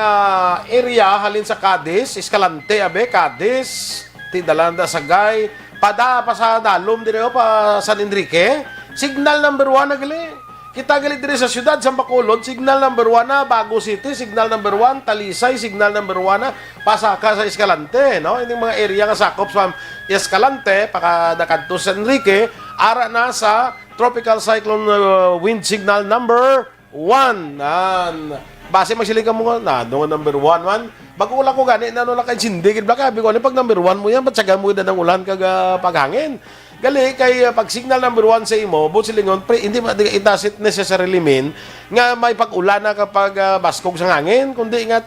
area halin sa Cadiz, Escalante abe Cadiz, Tidalanda Sagay, pada pa sa Dalom dire pa San Enrique. Signal number 1 na gali. Kita gali dire sa syudad sa Bacolod, signal number 1 na Bago City, signal number 1 Talisay, signal number 1 na Pasaka sa Escalante, no? Ini mga area nga sakop sa Escalante, pakadakadto San Enrique, ara na sa tropical cyclone wind signal number 1. Base magsiling ka mo na number 1 man. Bago ulan ko gani na lang kay sindigid baka bi ko pag number 1 mo yan patsaga mo na ng ulan kag paghangin. Gali kay pag signal number 1 sa imo, but silingon pre hindi it doesn't necessarily mean nga may pag-ulan na kapag baskog sa hangin, kundi nga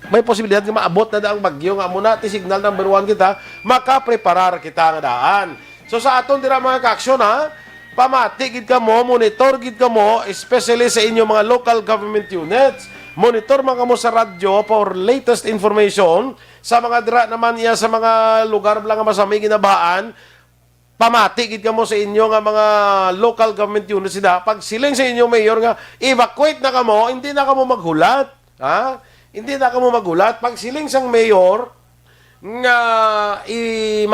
may posibilidad nga maabot na daang bagyo nga muna ti signal number 1 kita, makapreparar kita nga daan. So sa aton dira mga kaaksyon ha, pamati gid ka mo, monitor gid ka mo, especially sa inyo mga local government units. Monitor mga mo sa radyo for latest information sa mga dira naman iya sa mga lugar lang nga masamay ginabaan. Pamati gid ka mo sa inyo nga mga local government units sida. Pag siling sa inyo mayor nga evacuate na kamo, hindi na kamo maghulat. Ha? Hindi na kamo maghulat. Pag siling sang mayor nga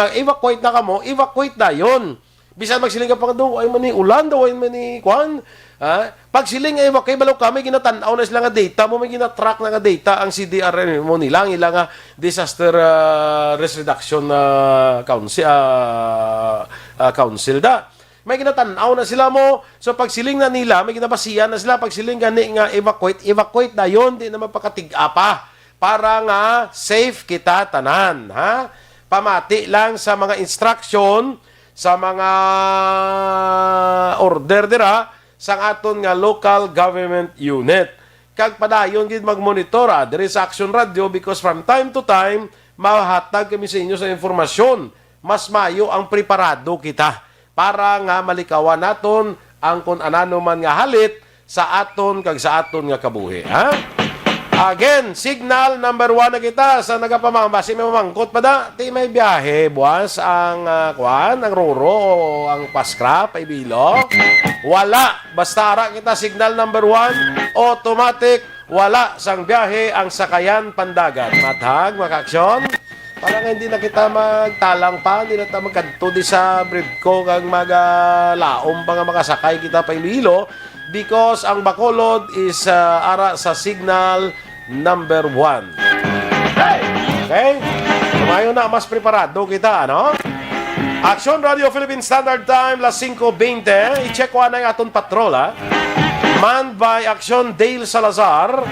evacuate na kamo, evacuate na yon. Bisan magsiling ka pa daw, ay man ni ulan daw, ay man ni kwan. Ha? Pag siling ay kay balaw kami ginatanaw na sila nga data mo, may ginatrack na nga data ang CDRN mo nilang ilang disaster risk reduction council da. May ginatanaw na sila mo. So pag siling na nila, may ginabasiyan na sila. Pag siling gani nga evacuate na yon, di na mapakatiga pa. Para nga safe kita tanan. Ha? Pamati lang sa mga instruction, sa mga order dira sang aton nga local government unit. Kag padayon gid magmonitor diri sa Aksyon Radio because from time to time mahatag kami sa inyo sa informasyon. Mas mayo ang preparado kita para nga malikawan naton ang kun anano man nga halit sa aton kag sa aton nga kabuhi, ha? Again, signal number 1 na kita sa nagapamambasi may mamangkot pa da. Di may biyahe, buwas ang ang Roro o ang Paskra, Paibilo. Wala. Basta ara kita signal number 1, automatic, wala sang biyahe ang sakayan pandagat. Mathag, makaaksyon. Parang hindi na kita magtalang pa, hindi na kita magkanto di sa Bridco kag maglaom pa nga makasakay kita Paibilo because ang Bacolod is ara sa signal number 1. Okay? Tumayo na, mas preparado kita, ano? Aksyon Radio Philippine Standard Time, las 5:20. I-check ko na yung aton patrol, ha? Manned by Aksyon Dale Salazar.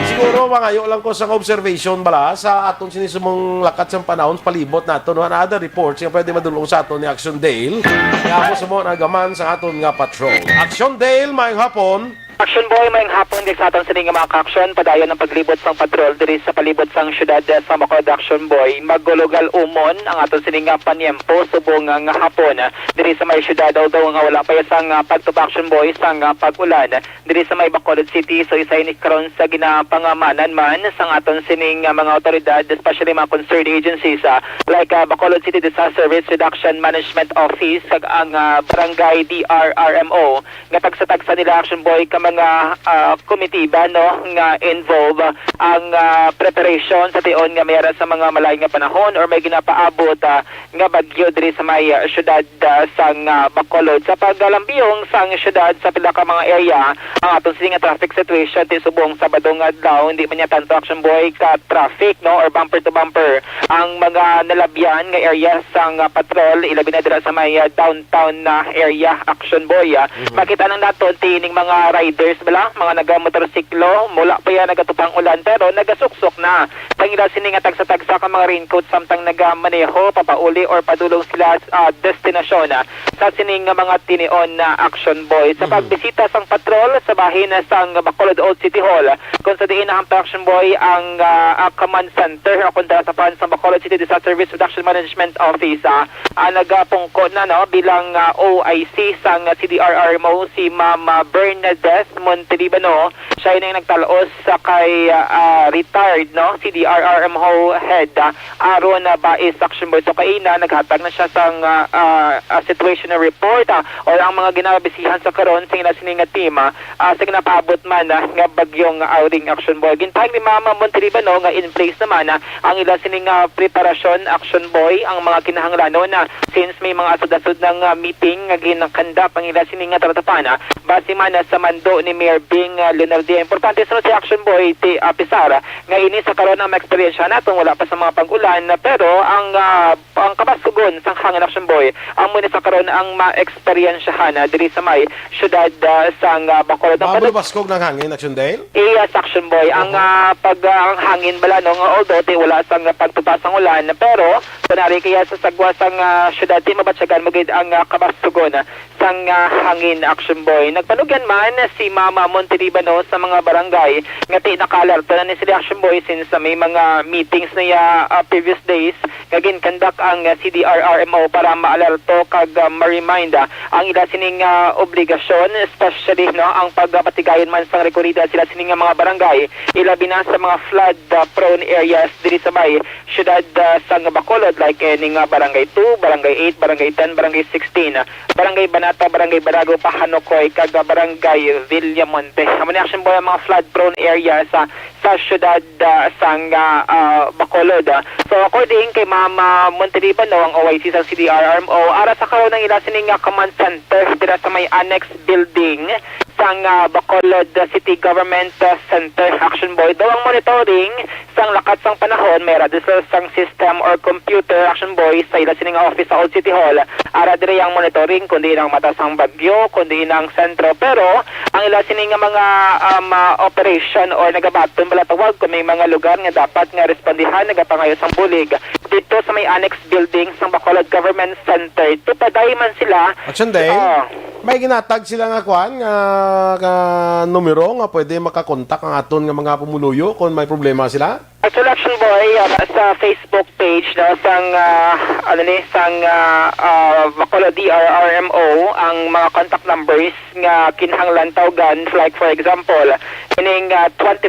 Siguro, mangayo lang ko sa observation bala sa aton sinisumong lakat sa panahon, palibot na aton. Ano other reports yung pwede madulong sa aton ni Aksyon Dale. Kaya ako sumon agaman sa aton nga patrol. Aksyon Dale, mayong hapon. Aksyon boy, mayang hapon din sa aton sa mga ka-aksyon, padayon ng paglibot sang patrol diri sa palibot sang syudad sa Bacolod. Aksyon boy, magulugal umon ang aton sining panyempo subong nga hapon diri sa may syudad, although nga wala pa sang pagtubak aksyon boy sang pag-ulan diri sa may Bacolod City. So isay ni karon sa ginapangamanan man sang aton sining mga otoridad, especially mga concerned agencies like Bacolod City Disaster Risk Reduction Management Office kag ang Barangay DRRMO nga tagsa-tagsa nila aksyon boy ka mga komitiba no nga involve ang preparation sa tion nga mayroon sa mga malay nga panahon or may ginapaabot nga bagyo diri sa may syudad sang Bacolod. Sa paggalambiyong sang syudad sa pila ka mga area, ang aton sining traffic situation ti subong Sabado nga adlaw hindi man niya tanto action boy ka traffic no or bumper to bumper ang mga nalabyan nga area sang patrol ilabi na dira sa may downtown na area action boy. Makita nang naton tining mga riders bala, mga nagamotorsiklo, mula pa yan nagatupang ulan pero nagasuksok na. Pangila sining tagsa-tagsa ka mga raincoat samtang nagamaneho, papauli or padulong sila destinasyon sa sining mga tinion na action boy. Sa pagbisita sang patrol sa bahin sang Bacolod Old City Hall, kung sa diin na action boy ang command center kontra sa pan sa Bacolod City Disaster Risk Reduction Management Office nagapungko na no bilang OIC sang CDRRMO si Ma'am Bernadette Beth Montelibano. Siya yung nagtalaos sa kay retired no CDRRMO head aron na Bais Action Boy. So kaina naghatag na siya sang situational report or ang mga ginabisihan sa karon sa ila sining nga team sa ginapaabot man nga bagyong outing Action Boy. Gintayag ni Mama Montelibano nga in place naman ang ila sining preparasyon Action Boy ang mga kinahanglanon since may mga asod-asod ng meeting nga ginakandap ang ila sining nga tratapan base man sa mando ni Mayor Bing Leonardia. Importante sa si Action Boy ti Pisara nga ini sa karon ang eksperyensya naton wala pa sa mga pag-ulan pero ang kabasugon sang hangin Action Boy ang muna sa karon ang ma-eksperyensyahan diri sa may syudad sang Bacolod. Mabaskog ng hangin Action Dale? Yes, Action Boy. Ang ang hangin bala no although ti wala sang pagtupas ang ulan pero kunari kaya sa sagwa sang syudad ti mabatsagan mo gid ang kabasugon sang hangin Action Boy. Nagpanugyan man si Mama Montelibano sa mga barangay nga ti nakalerto na ni sila Action Boy since may mga meetings na previous days nga ginkandak ang CDRRMO para maalerto kag ma-remind ang ila sining obligasyon especially no ang pagpatigayon man sa rekorida sila sining mga barangay ilabi na sa mga flood prone areas diri sa may syudad sang Bacolod like ning barangay 2, barangay 8, barangay 10, barangay 16, barangay Banata, barangay Barago, Pahanokoy kag barangay Villamonte. Amo ni Action Boy ang mga flood prone areas sa syudad sang Bacolod. So according kay Mama Montelibano ang OIC sa CDRRMO ara sa karon ng ila sining command center dira sa may annex building sang Bacolod City Government Center. Action Boy daw ang monitoring sang lakat sang panahon may radisol sang system or computer Action Boy sa ila sining office sa Old City Hall ara dire ang monitoring kundi ang mata sang bagyo kundi ang sentro pero ang ila sining mga operation or nagabaton bala tawag kung may mga lugar nga dapat nga respondihan nagapangayo sang bulig dito sa may annex building sang Bacolod Government Center. Tupaday man sila. Action Day? May ginatag sila nga kuan nga numero nga pwede makakontak ang aton nga mga pumuluyo kung may problema sila? Actually, Action Boy, sa Facebook page no, sang Bacolod DRRMO ang mga contact numbers nga kinahanglan tawagan like for example ining 24/7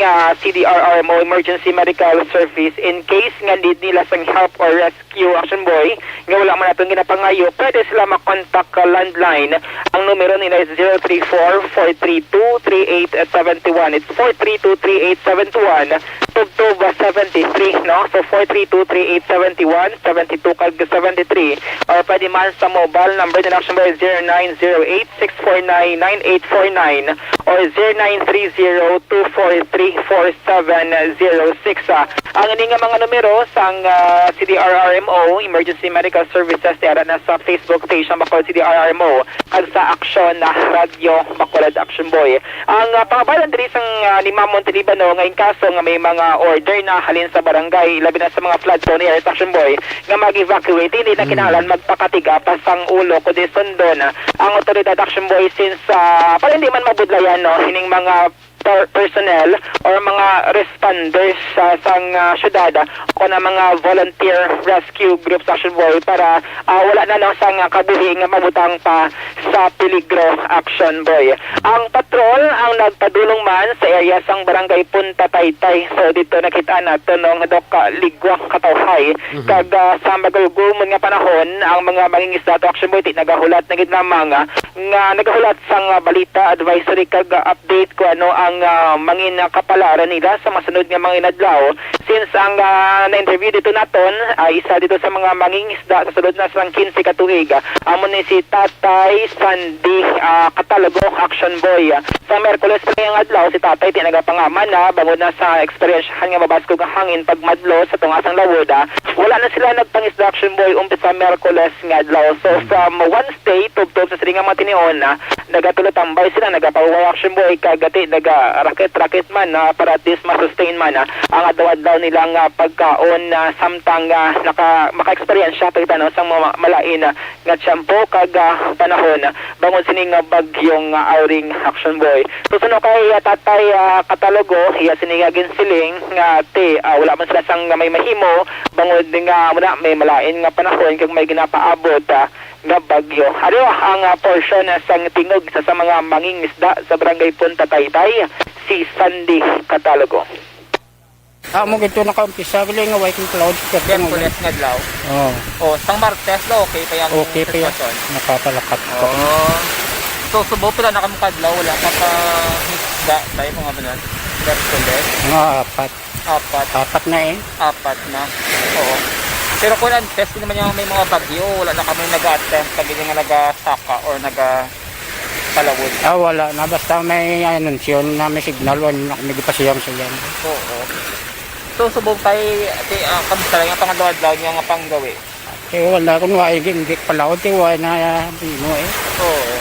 nga CDRRMO emergency medical service in case nga need nila sang help or rescue Action Boy nga wala man natong ginapangayo pwede sila makontak landline ang numero nila is 034-432-3871. It's 432-3871 Tugtog 73 no so 432-3871 72 kag 73 or pwede man sa mobile number din Action Boy 0908-649-9849 or 0930-243-4706. Ang ini nga mga numero sang CDRRMO Emergency Medical Services tiara na sa Facebook page ng Bacolod CDRRMO kag sa Aksyon na Radio Bacolod Action Boy. Ang pangabalan diri sang ni Ma'am Montelibano nga in kaso nga may mga order na halin sa barangay labi na sa mga flood zone areas Action Boy nga mag-evacuate hindi na kinahanglan magpakatiga pa sang ulo kundi sundon ang otoridad Action Boy since para hindi man mabudlayan no hining mga personnel or mga responders sa syudad o na mga volunteer rescue groups Action Boy para wala na lang sang kabuhi nga mabutang pa sa peligro Action Boy. Ang patrol ang nagpadulong man sa area sang barangay Punta Taytay. So dito nakita natin nung ligwang katawhay kag sa magulgumon nga panahon ang mga mangingisda to Action Boy nagahulat na gid lamang nga nagahulat sang balita advisory kag update ko ano ang mangin kapalaran nila sa masunod nga mga inadlaw since ang na-interview dito naton isa dito sa mga mangingisda sa sulod na sang 15 ka tuig amo ni si Tatay Sandy Katalogo Action Boy. Sa Merkules pa nga adlaw si Tatay tinagapangaman na bangod na sa eksperyensyahan nga mabaskog ang hangin pagmadlo sa tungasang lawod wala na sila nagpangisda Action Boy umpisa Merkules nga adlaw. So from one state tugtog sa siling nga mga tinion nagatulotambay sila nagapaway Action Boy kagati naga raket-raket man para at least ma-sustain man ang adlaw-adlaw nilang pagkaon samtang maka-experience siya pagitano sa malain nga tiyempo kag panahon bangon sining bagyong Auring Aksyon Boy. Susunod kay Tatay Katalogo, iya sining ginsiling nga wala man sila sang may mahimo bangod nga muna may malain nga panahon kag may ginapaabot nga bagyo. Ano ang portion sang tingog sa mga mangingisda sa barangay Punta Taytay, si Sandy Katalogo. Mo gito nakaumpisa gali nga white cloud Pulis nga adlaw. Sang Martes okay pa yang okay pa yan. Nakapalakat ko. So subo pala na kami kadlaw wala ka pa isda tayo mga banan. Merkules. Mga apat na eh. Apat na. Oo. Pero kung test naman yung may mga bagyo, wala na kami nag-attempt kag nga nagasaka or palawod. Wala na basta may anunsyon na may signal wala na kami gipasiyam sa yan. Oo. So subok tayo kamusta lang ang pangalawa niya nga panggawi. Wala kung hindi palawod wala na bino eh. Oo.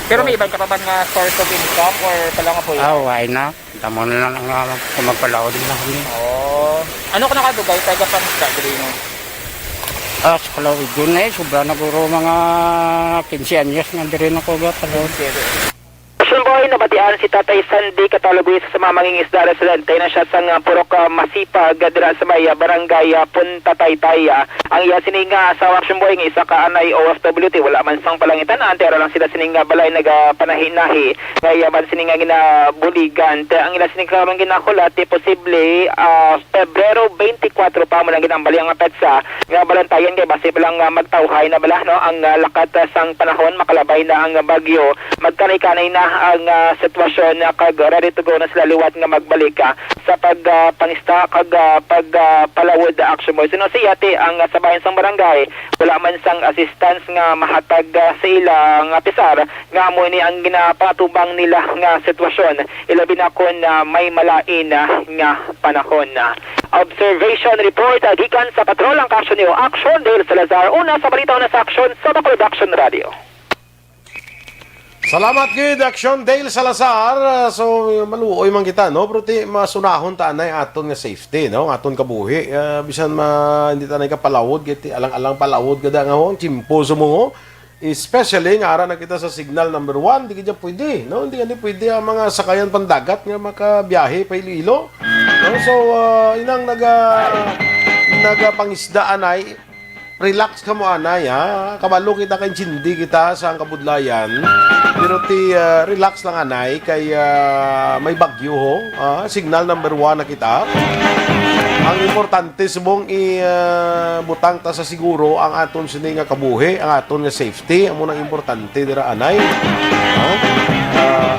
Pero may ibang ka pa ba nga source of income or pala nga po yun? Why na. Tama na lang kung magpalawod na kami. Ano ka nakadugay? Taga pang isda, Grino? Sa palawod yun eh. Sobra na puro mga 15 anyos nga din ako palawod. Aksyon Boy, nabatian si Tatay Sandy Katalogo sa mga mangingisda residente na siya sang purok masipag dira sa may barangay Punta Taytay. Ang iya sininga sa Aksyon Boy nga isa ka anay OFWT wala man sang palangitan pero lang sila sininga balay nagapanahi-nahi nga iya man sininga ginabuligan. Ang ila sininga man ginakulat posible Pebrero 24 pa mo lang ginambali ang petsa nga balantayan kay base lang magtawhay na bala no ang lakat sang panahon makalabay na ang bagyo magkanay-kanay na ang sitwasyon kag ready to go na sila liwat nga magbalik sa pagpangista kag pagpalawod action mo. Sino siya ang sabayan sang barangay wala man sang assistance nga mahatag sa ilang pisar nga mo ni ang ginapatubang nila nga sitwasyon ilabi na kon may malain nga panahon. Observation report gikan sa patrol ang Aksyon niyo Aksyon Dale Salazar una sa balita na sa Aksyon sa Production Radio. Salamat gid Aksyon Dale Salazar. So maluoy man kita no, pero masunahon ta anay aton nga safety no, aton kabuhi. Bisan hindi ta nay ka palawod giti alang-alang palawod kada nga ho, timpo sumo. Especially nga ara na kita sa signal number 1, di kaya pwede no, hindi pwede ang mga sakayan pandagat nga makabiyahe pa Iloilo. No? So inang nagapangisdaan ay relax ka mo anay ha. Kabalo kita kay chindi kita sa ang kabudlayan. Pero relax lang anay kay may bagyo ho. Signal number 1 na kita. Ang importante subong butang ta sa siguro ang aton sini nga kabuhi, ang aton nga safety, amo nang importante dira anay.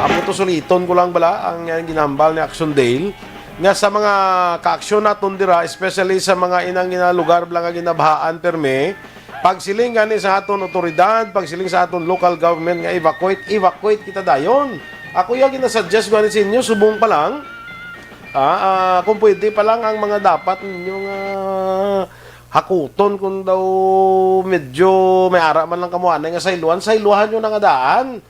Ako to suliton ko lang bala ang ginambal ni Aksyon Dale nga sa mga kaaksyon naton dira, especially sa mga inang lugar lang nga ginabahaan perme, pagsiling gani sa aton otoridad, pagsiling sa aton local government nga evacuate kita dayon. Ako yung ginasuggest gani sa inyo, subong pa lang, kung pwede pa lang ang mga dapat ninyong hakuton kung daw medyo may ara man lang kamuanay nga sailuhan nyo na nga daan.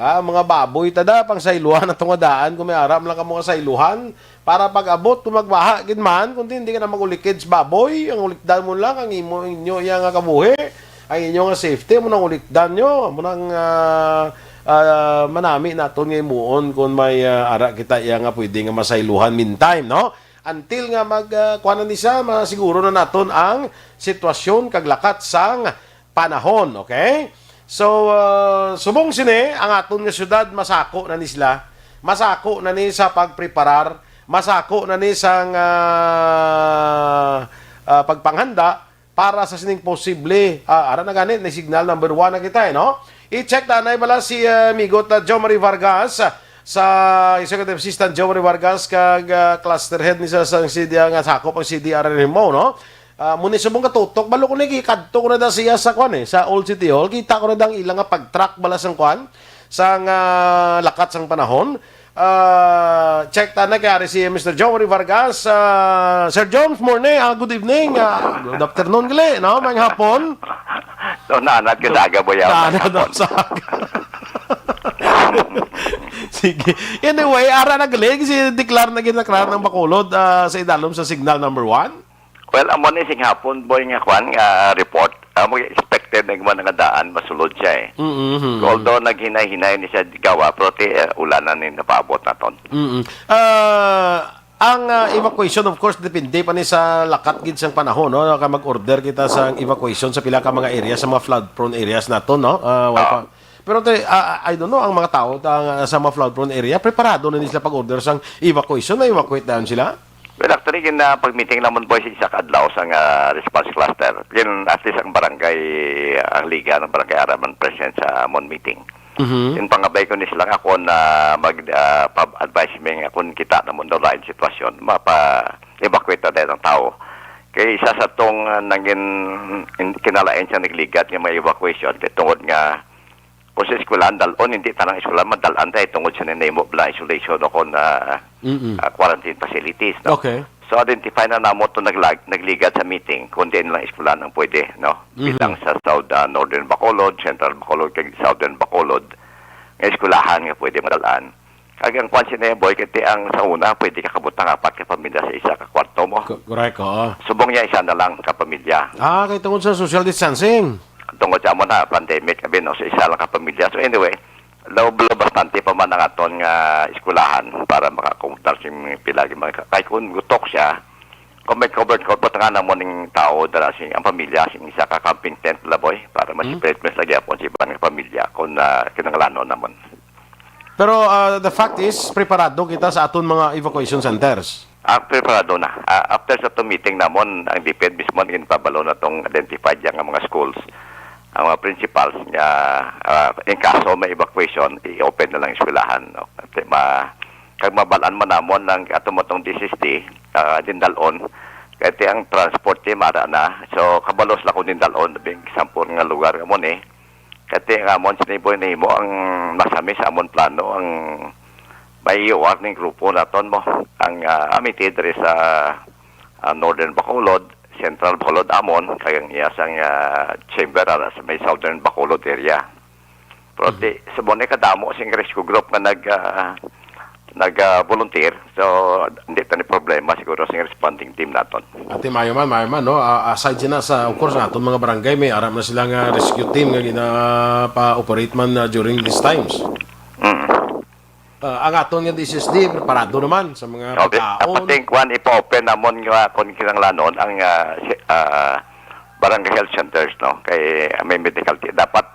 Mga baboy tada pang sailuhan at nga daan kung may aram lang ka mga sailuhan para pag abot kung magbaha man kung hindi ka na magulikid sa baboy ang ulikdan mo lang ang inyo yang kabuhi ang inyo nga safety mo nang ulikdan nyo mo nang manami naton nga imuon kung may ara kita yang nga pwede nga masailuhan meantime no until nga kuha ni siya masiguro na naton ang sitwasyon kaglakat sang panahon. Okay. So, subong sini, ang aton nga syudad, masako na ni sila. Masako na ni sa pagpreparar. Masako na ni sa pagpanghanda para sa sining posible. Ara na ganit, na signal number 1 na kita, no? I-check na na bala si Migot Jo Marie Vargas sa Executive Assistant Jo Marie Vargas kag cluster head ni sa CD nga sakop ang CDR mo, no? Muna subong katutok, balo ko nagi kadto ko na da siya sa kwan sa Old City Hall. Kita ko na dang ilang nga pag-track bala sang kwan sang lakat sang panahon. Check ta na kay si Mr. Joey Vargas. Sir Jones, morning. Good evening. Good afternoon gali, no? May hapon. So naanat ka daga boy. Naanat sa Sige. Anyway, ara na galing si declare na ginaklar ng Bacolod sa idalom sa signal number 1. Well, amo ni sing hapon boy nga kwan nga report. Amo expected na mga daan masulod siya eh. Although naghinay-hinay ni siya gawa pero ulanan ni napaabot naton. Ang evacuation of course depende pa ni sa lakat gid sang panahon no ka mag-order kita sa evacuation sa pila ka mga area sa mga flood prone areas naton no. Pero I don't know ang mga tao sa mga flood prone area preparado na nila pag-order sang evacuation na evacuate down sila. Well, actually, pag-meeting naman po sa Kadlaw sa response cluster, yun at least ang barangay, ang liga ng barangay Araman present sa mon meeting. Yung pangabay ko ni silang ako na mag-advise me kung kita naman daw lain sitwasyon, mapa-evacuate na din ang tao. Kaya isa sa itong kinalain siya nagligat ng mga evacuation, tungod nga kung sa eskwelahan dalon, hindi tanang eskwelahan madalaan tayo tungod sa ninemo bla isolation o kung quarantine facilities. No? Okay. So identify na namo ito nagligat sa meeting kung din lang eskwelahan ang pwede. No? Bilang sa Northern Bacolod, Central Bacolod, kag Southern Bacolod, ng eskwelahan nga pwede madalaan. Kag ang kwansin na boy, kasi ang sa una, pwede kakabutang 4 ka pamilya sa isa ka kwarto mo. Correct, oo. Subong niya isa na lang ka pamilya. Kaya tungod sa social distancing. Tungkol sa mo na pandemic sabi no sa isa lang ka pamilya. So anyway, law bastante pa man ang aton nga eskwelahan para makakomutar si pilagi mga kahit kung gutok siya kung may covered corporate nga namon ng tao dala sing ang pamilya sing isa ka camping tent laboy para ma-spread mes lagi apon si ibang pamilya kung kinanglanon namon. Pero the fact is preparado kita sa aton mga evacuation centers. Preparado na. After sa to meeting namon ang DepEd mismo gin pabalo na tong identified yang mga schools. Ang mga principals nga in kaso may evacuation, i-open na lang eskwelahan. No? Kag mabalaan mo namon ng atumotong DSSD, dindalon, kaya ang transport mara na. So, kabalos lang ko dindalon, bing sampur nga lugar mo ni. Kaya nga amon siniboy na mo ang masami sa amon plano, ang may warning grupo naton mo. Ang amitid rin sa Northern Bacolod, Central Bacolod Amon, kayang iyasang chamber sa may Southern Bacolod area. Pero sa bonay kadamo sing rescue group nga nag-volunteer. So, hindi ito ni problema siguro sa responding team naton. Ati mayaman, no? Aside sila sa, of course, naton mga barangay, may aram na silang rescue team nga gina-operate man during these times. Ang aton nga DSSD, preparado naman sa mga pagkaon. I think one ipa-open namon nga kung kinanglanon ang barangay health centers, no? Kay may medical team. Dapat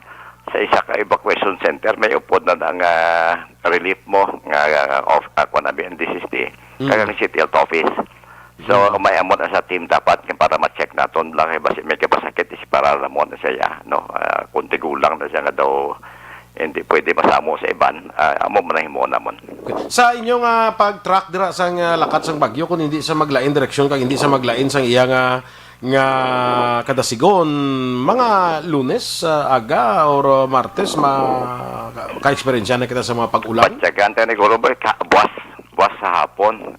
sa isa ka evacuation center, may upod na ang relief mo nga kung nabi ang DSSD. Kaya ang city health office. So, may amon na sa team dapat para ma-check naton lang kay may kapasakit is para ramon na siya, no? Kung tigulang na siya nga daw hindi pwede masamo sa iban. Amo man mo namon. Sa inyong pag-track dira sang lakat sang bagyo kung hindi sa maglain direksyon kag hindi sa maglain sang iya nga kadasigon mga Lunes aga or Martes ka-experience na kita sa mga pag-ulan. Batyagan tayo ni Guro buwas sa hapon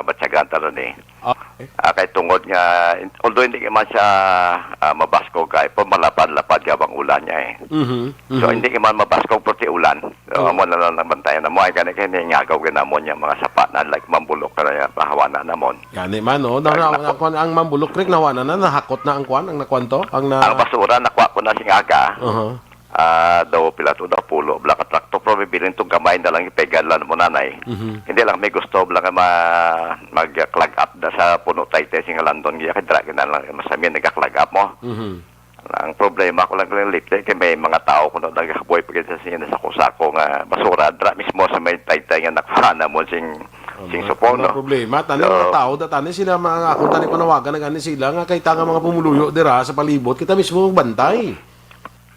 batyagan tayo ni. Okay. Kay tungod nga although hindi man siya mabaskog kay po malapad-lapad gabang ulan niya eh. So hindi man mabaskog porque ulan. So amo na lang bantayan na mo ay kani ngagaw ginamon yang mga sapat na like Mambulok na pahawana namon. Gani man no, ang Mambulok Creek nawana na nahakot na ang kwan ang nakwanto ang basura nakuha ko na sing aga. Daw pila to daw pulo blaka trakto probabilin to gamay na lang ipegalan mo nanay. Hindi lang may gusto lang mag-clog up da sa puno tayte sing landon giya kadra na lang masami nagka-clog up mo. Ang problema ko lang lately kay may mga tao kuno nagaboy pagid sa sinya sa kusako nga basura dra mismo sa may taytay nga nakfana mo sing supono. Problema tani mga tao datani sila mga akong tani panawagan nga sila nga kay tanga mga pumuluyo dira sa palibot kita mismo bantay.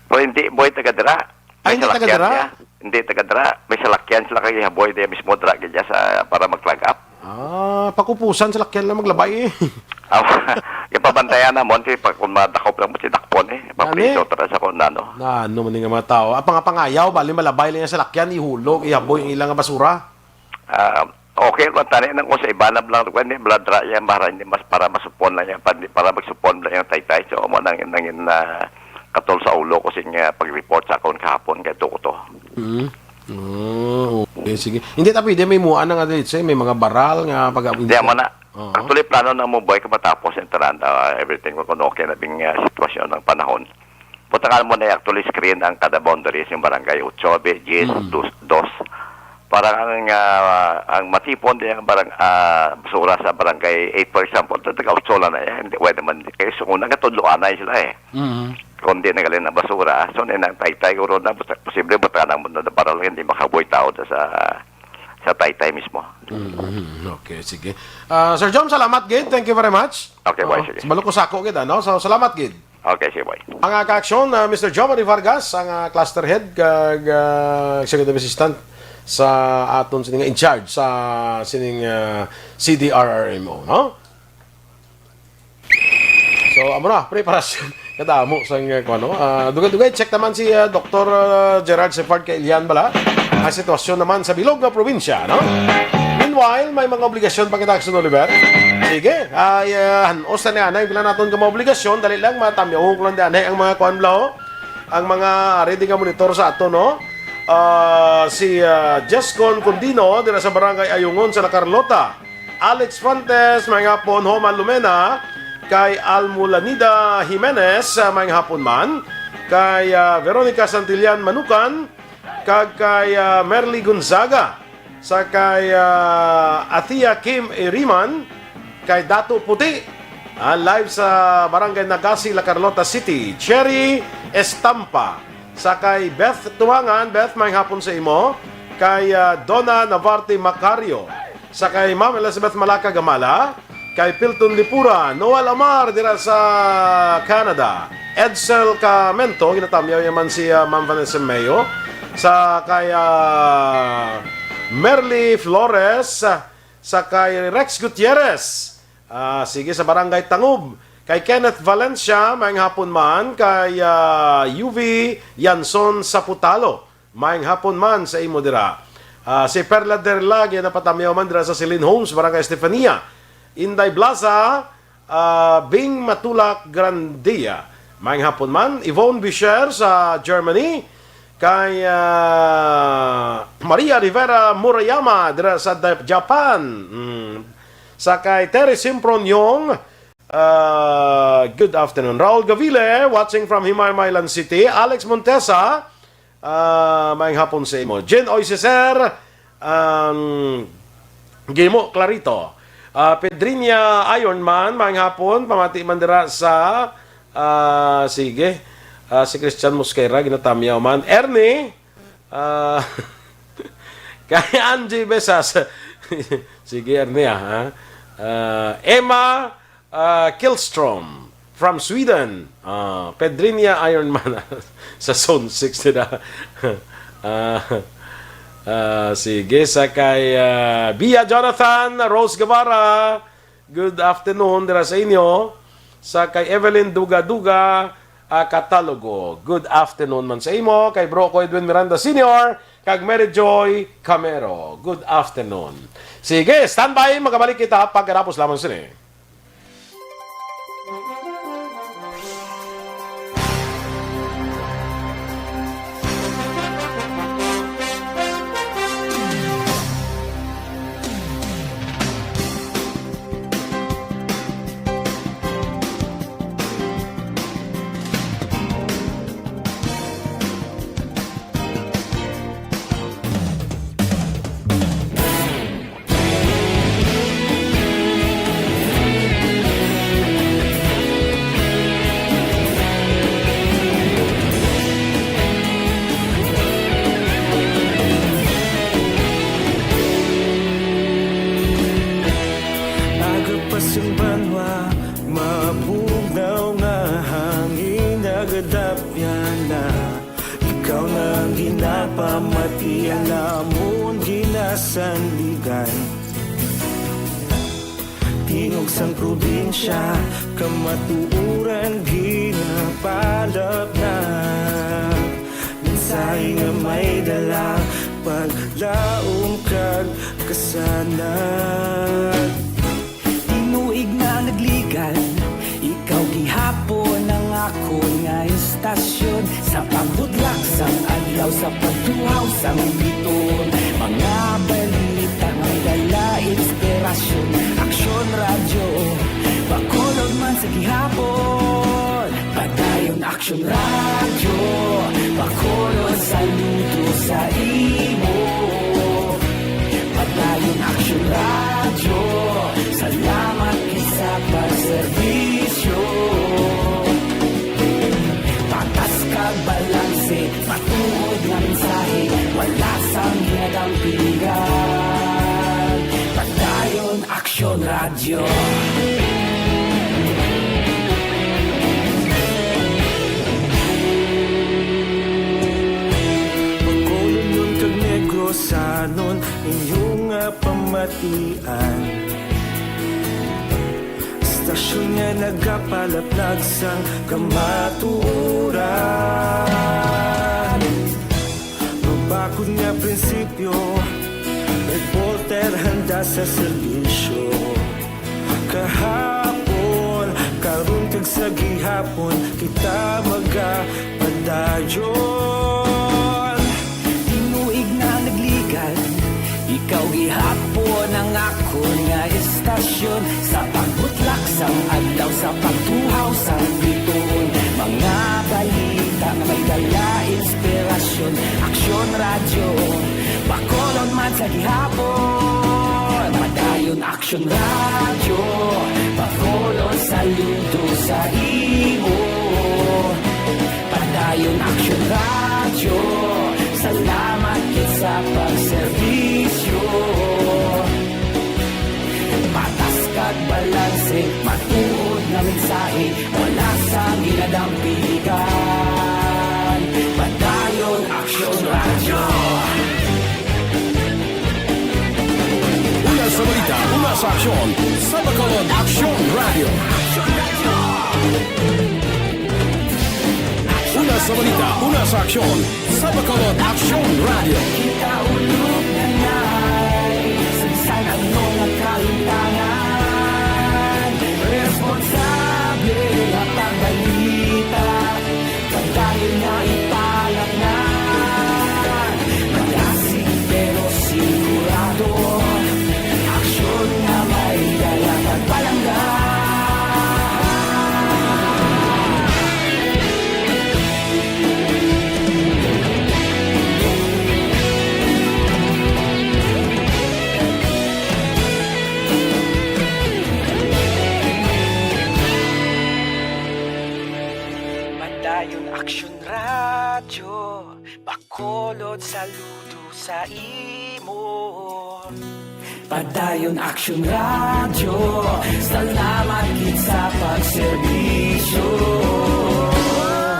O hindi, boy taga-dra. Ay, hindi taga-dra? Hindi taga-dra. May salakyan sila kaya boy de mismo dra kaya para mag-clog up. Pakupusan salakyan lang maglabay eh. Yung pabantayan na mo, kung madakop lang mo si Dakpon eh. Papriso tara sa kung nano. Ano man nga mga tao. Pangayaw, bali malabay lang yung salakyan, ihulog, ihaboy yung ilang basura. Okay, kung tani nang ko sa ibanab lang, kung hindi, bladra yan, para masupon lang yan, para magsupon lang yung taytay. So, mo nangin katol sa ulo ko siya pag-report sa akong kahapon kay Tukuto. Okay, sige. Hindi tapi di may muan nga dito, may mga baral nga pag Hindi mo na. Actually, plano na mo boy ka matapos yung Taranta, everything ko kung okay na bing sitwasyon ng panahon. Puntakan mo na actually screen ang kada boundaries yung barangay 8, 10, 2. Para ang matipon din ang basura sa barangay 8, for example, taga-8 na yan. Hindi, pwede man. Kaya so, unang katudloan na sila eh. Kung di nagalin na basura, so nang taytay ko ron na, posible butakan mo na para lang hindi makaboy tao sa taytay mismo. Okay, sige. Sir John, salamat, Gid. Thank you very much. Okay, boy, sige. Balo ko sako, Gid, ano? So, salamat, Gid. Okay, sige, boy. Ang ka-aksyon, Mr. Giovanni Vargas, ang cluster head, executive assistant sa aton sining in charge sa sining CDRRMO, no? So, amo na, preparasyon kadamo sa ano. Dugay-dugay check naman si Dr. Gerard Sefard kay Ilian bala. Ang sitwasyon naman sa bilog na probinsya, no? Meanwhile, may mga obligasyon pa kita, Aksyon Oliver. Sige, hanos na niya, bila natin ka mga obligasyon, dali lang, matamyahong ko lang diyan, ang mga kuanblaw, ang mga ready nga monitor sa ato, no? Si Jescon Condino dira sa barangay Ayungon sa La Carlota, Alex Fuentes mga hapon Homan Lumena, kay Almulanida Jimenez mga hapon man, kay Veronica Santillan Manukan, kay Merly Gonzaga, sa kay Athia Kim Iriman, kay Dato Puti, live sa barangay Nagasi, La Carlota City, Cherry Estampa, sa kay Beth Tuwangan, Beth, may hapon sa imo, kay Donna Navarte Macario, sa kay Ma'am Elizabeth Malaka Gamala, kay Pilton Lipura, Noel Amar dira sa Canada, Edsel Camento, ginatamyaw yaman si Ma'am Vanessa Mayo, sa kay Merly Flores, sa kay Rex Gutierrez, sige sa barangay Tangub, kay Kenneth Valencia, maayong hapon man, kay UV Yanson Saputalo, maayong hapon man sa imo dira. Si Perla Derlag, yan napatamyaw man dira sa Celine Homes, barangay Estefania. Inday Blaza, Bing Matulak Grandia, maayong hapon man. Yvonne Bisher sa Germany, kay Maria Rivera Murayama dira sa Japan. Sa kay Terry Simpronyong, good afternoon. Raul Gavile, watching from Himaymaylan City. Alex Montesa, maayong hapon sa imo. Jen Oiseser, Gimo Clarito. Pedrinia Ironman, maayong hapon. Pamati mandira sa, sige, si Christian Mosquera, ginatamyaw man. Ernie, kay Angie Besas. Sige, Ernie, Emma Killstrom from Sweden, Pedrinia Ironman sa Zone 6 na. Sige, sa kay Bia Jonathan, Rose Guevara, good afternoon dira sa inyo. Sa kay Evelyn Duga-Duga, Katalogo, good afternoon man sa imo. Kay Bro ko Edwin Miranda Sr., kag Mary Joy Camero, good afternoon. Sige, standby, magabalik kita pagkarapos lamang sini. Tingog sang probinsya, kamatuuran ginapalap na. Mensahe nga may dala, paglaom kag kasanan. Tinuig na nagligan, ikaw gihapon ang ako nga istasyon. Sa pagbutlak sang adlaw, sa pagtuhaw sang biton, mga Aksyon Radio, Bacolod saludo sa imo. Padayon Aksyon Radio, salamat isa pagserbisyo. Patas kag balanse, matuod nga mensahe, wala sang ginagampingan. Padayon Aksyon Radio. Sanon inyong pamatian, stasyon nga nagapalaplag sang kamaturan. Mabakod nga prinsipyo, reporter handa sa serbisyo. Kahapon, karun kag sa gihapon, kita magapadayon. Tinuig na nagligal, ikaw gihapon ang ako nga istasyon. Sa pagbutlak sang adlaw, sa pagtuhaw sang bituon, mga balita nga may dala inspirasyon. Aksyon Radio, Bacolod man sa gihapon. Padayon Aksyon Radio, Bacolod saludo sa imo. Padayon Aksyon Radio, salamat kit sa pagserbisyo. Patas kag balanse, matuod nga mensahe, wala sang ginadampigan. Padayon Aksyon Radio. Una sa balita, una sa aksyon, sa Bacolod Aksyon Radio. Una sa balita, una sa aksyon, sa Bacolod Aksyon Radio. Kita ulog na na'y sansan ang mga kalintangan. Responsable na pagbalita, pagdayon na ipalat na. Magasing pero sigurado, aksyon na may dalang pagpalanggan. Padayon Aksyon Radio, Bacolod saludo sa imo. Padayon Aksyon Radio, salamat kit sa pagserbisyo.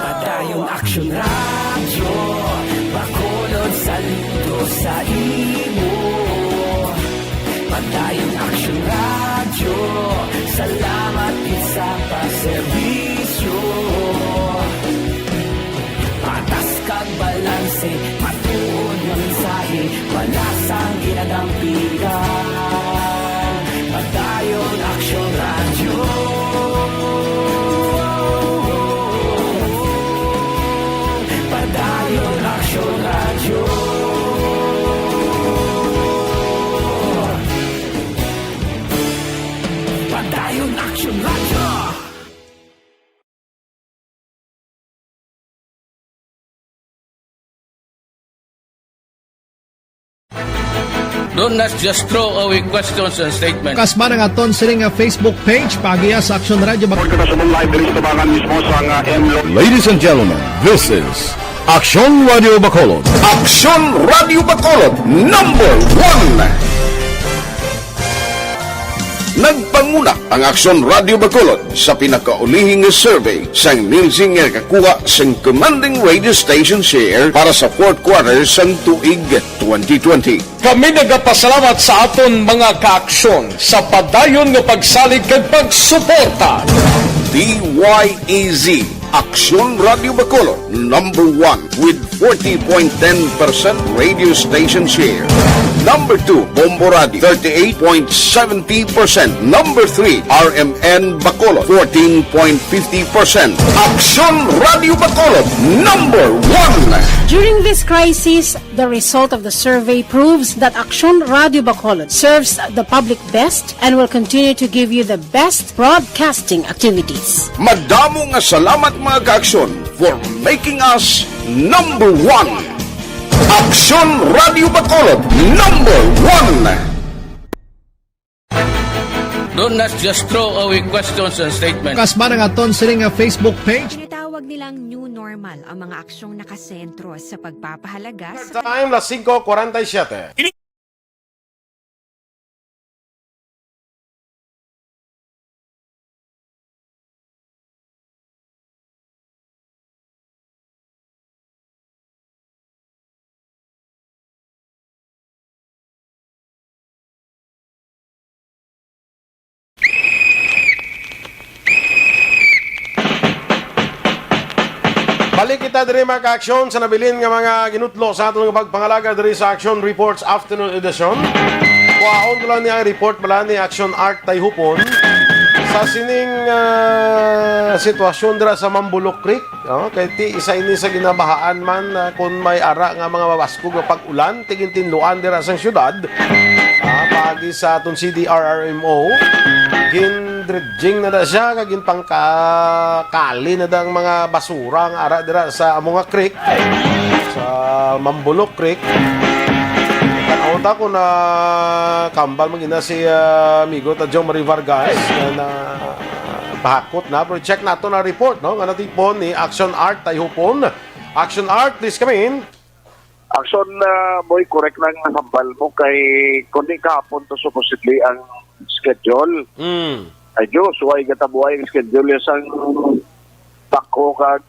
Padayon Aksyon Radio, Bacolod saludo sa imo. Padayon Aksyon Radio, salamat kit sa pagserbisyo. Patas kag balanse, matuod nga mensahe, wala sang ginadampigan. Padayon Aksyon Radio. Padayon Aksyon Radio. Padayon Aksyon Radio. Don't not just throw away questions and statements. Kasma ng aton sining Facebook page pagiya sa Aksyon Radio. Ladies and gentlemen, this is Aksyon Radio Bacolod. Aksyon Radio Bacolod, number 1. Nagpanguna ang Aksyon Radio Bacolod sa pinakaulihing survey sang Nielsen nga kakuha sang commanding radio station share para sa fourth quarter sang tuig 2020. Kami nagapasalamat sa aton mga kaaksyon sa padayon nga pagsalig kag pagsuporta. DYEZ Aksyon Radio Bacolod, number 1 with 40.10% radio station share. Number 2, Bombo Radio, 38.70%. Number 3, RMN Bacolod, 14.50%. Aksyon Radio Bacolod, number 1. During this crisis, the result of the survey proves that Aksyon Radio Bacolod serves the public best and will continue to give you the best broadcasting activities. Madamo nga salamat mga ka-aksyon for making us number one. Aksyon Radio Bacolod, number one. Do not just throw away questions and statements. Kasma ng aton sining nga Facebook page. Tinatawag nilang new normal ang mga aksyong nakasentro sa pagpapahalaga Time, las 5:47. Balik kita diri mga ka-aksyon sa nabilin nga mga ginutlo sa atong pagpangalaga diri sa Action Reports Afternoon Edition. Kuhaon ko lang niya ang report bala ni Action Art Tayhupon sa sining sitwasyon dira sa Mambulok Creek. Kay ti isa ini sa ginabahaan man kung may ara nga mga mabaskog nga pag-ulan tigintinluan dira sa syudad. Pagi sa atong CDRRMO gindredging na siya kagin pangkakali na dang mga basura nga ara dira sa Amonga Creek sa Mambulok Creek. Kanauta ko na kambal magina si amigo ta John Marie Vargas na bahakot na pero check nato na report no nga natipon ni Action Art Tayhupon. Action Art, please come in. Action boy, correct lang ang hambal mo kay kundi kahapon to supposedly ang schedule. Ay Diyos, why gatabuhay ang schedule yung bako kag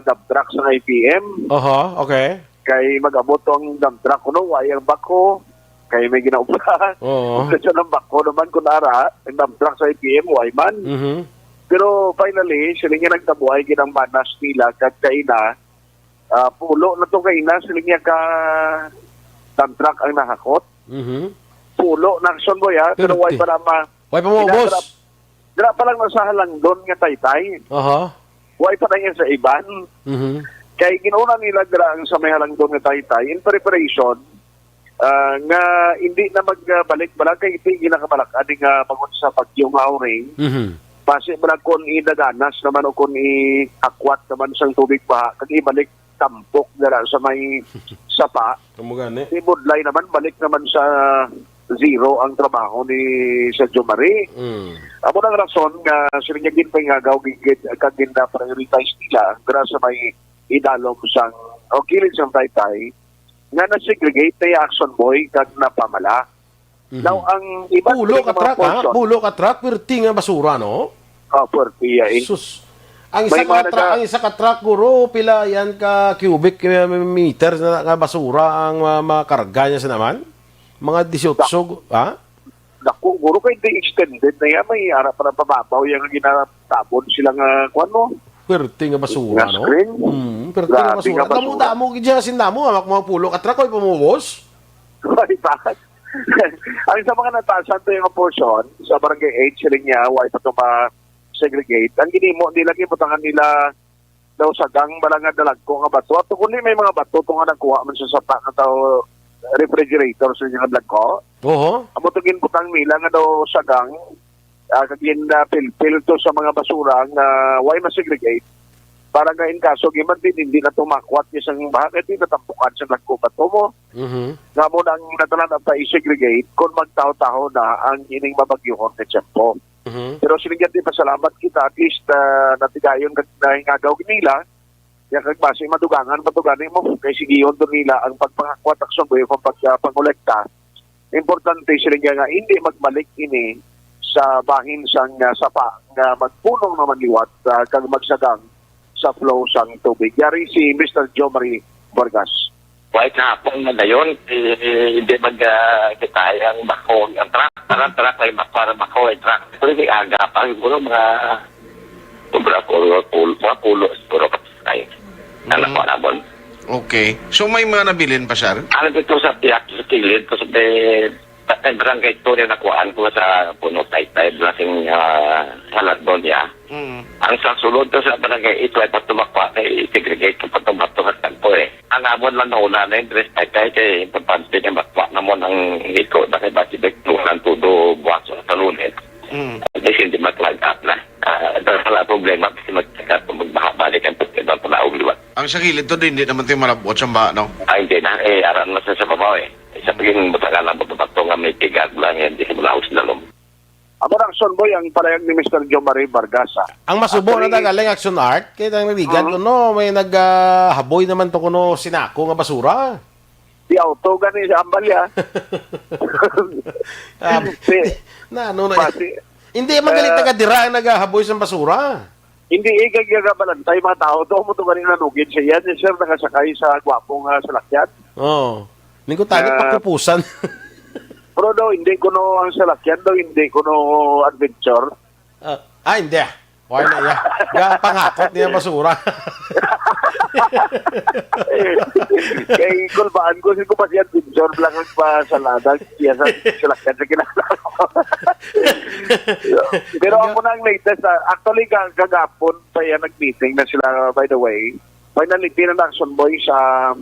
dump truck sa IPM. Okay. Kay mag-abot ang dump truck kuno, why ang bako, kay may ginaupla. Kasi ng bako naman kunara, ang dump truck sa IPM, why man. Pero finally, sila nga nagtabuhay ginang manas nila kag kaina, pulo na to kaina, sila nga ka dump truck ang nahakot. Pulo na action boy ha, pero why pa naman. Why pa mo, boss? Dira pa lang nasa halang doon nga taytay. Why pa na yan sa iban. Kaya ginauna nila dira ang sa may halang doon nga taytay in preparation nga hindi na magbalik bala kay iti ginakabalak ading magun sa pagyong auring. Pasi bala kon idaganas naman o kon i-akwat naman sa tubig pa kag ibalik tampok dira sa may sapa. Kamugani. Ibudlay naman balik naman sa zero ang trabaho ni Sergio Marie. Amo nang rason nga sila nga ginpangagaw gigid kag gina-prioritize nila dira sa may idalom sang o kilid sang taytay nga na-segregate na action boy kag napamala. Now ang iba pulo ka truck pulo ka truck perti nga basura no? Perti ya. Sus. Ang isa ka truck guro pila yan ka cubic meters na nga basura ang makarga niya sa naman? Mga 18, ha? Naku, guro kayo di extended na yan. May harap na pababaw yung ginatabon silang, kung ano? Pwerte nga basura, no? Pwerte nga basura. Damo-damo, kaya sindamo, mga pulo katrakoy pamubos. Ay, bakit? Ang sa mga natasan to yung portion, sa barangay 8, sila niya, why pa ito ma-segregate. Ang ginimo, nila kibutangan nila daw sa gang, balanga dalag ko nga bato. At kundi may mga bato, ito nga nagkuha man sa sapa na tao, refrigerator sa inyong vlog ko. Amo to ginbutang nila nga daw sa gang kagin pil to sa mga basura nga why ma-segregate para nga in kaso giman din hindi na tumakwat isang bakit hindi natampukan sa lagko bato mo. Nga mo nang natalan pa i-segregate kung magtaho-taho na ang ining mabagyohon na tiyempo. Pero sinigyan din pasalamat kita at least natigayon na hingagaw nila. Kaya kagbasi madugangan, patuganin mo kay sigiyon doon nila ang pagpangakwat aksyon boy kung pagpangolekta. Importante sila nga hindi magbalik ini sa bahin sang sapa nga magpunong naman liwat kag magsagang sa flow sang tubig. Yari si Mr. Jo Marie Vargas. Why kahapon na dayon, hindi magkitay ang bako, ang truck, parang ay para bako ay truck. Pero hindi aga pa, siguro mga pulo, siguro patay. Alam mo naman. Okay. So may mga nabilin pa, sir? Ano dito sa tiyak sa kilid, kasi may barangay ito rin nakuhaan ko sa puno taytay, lasing halat doon niya. Ang sa sulod to sa barangay ito ay patumakwa ay segregate ko patumakwa at tagpo eh. Ang amon lang nauna na yung dress taytay kay importante niya makwa naman ang ito na kay batibek tulang tudo buwas sa lunet. Kasi hindi matlag up na. Dahil wala problema kasi magtagat kung magbahabalik Ang sa gilid to, hindi naman tayo malabot sa ba, no? Hindi na. Aran na sa babaw Sa paging butakan na butabato nga may tigag lang yan. Di sila haus na lom. Amo Aksyon Boy, ang palayag ni Mr. Jomari Vargasa. Ang masubo na tagaling Action Art, kaya tayong narigan ko no, may naghaboy naman to kuno sinako nga basura. Di auto gani sa ambalya. Hindi magalit taga-dira ang naghahaboy sa basura. Hindi igagabalantay mga tao. Doon mo ito kanina nugin siya yan. Sir, nakasakay sa gwapong salakyan. Oo. Hindi ko tayo pakupusan. Pero daw, hindi ko no ang salakyan daw, hindi ko no adventure. Hindi. Why na yan? Pangakot niya basura. Kaya kulbaan ko, ko pa siya adventure lang ang pasalada. Kaya sa salakyan sa kinakala ko. Pero ako na ang latest, actually kagapon pa yan nag-meeting na sila, by the way. Finally, ng Action Boy sa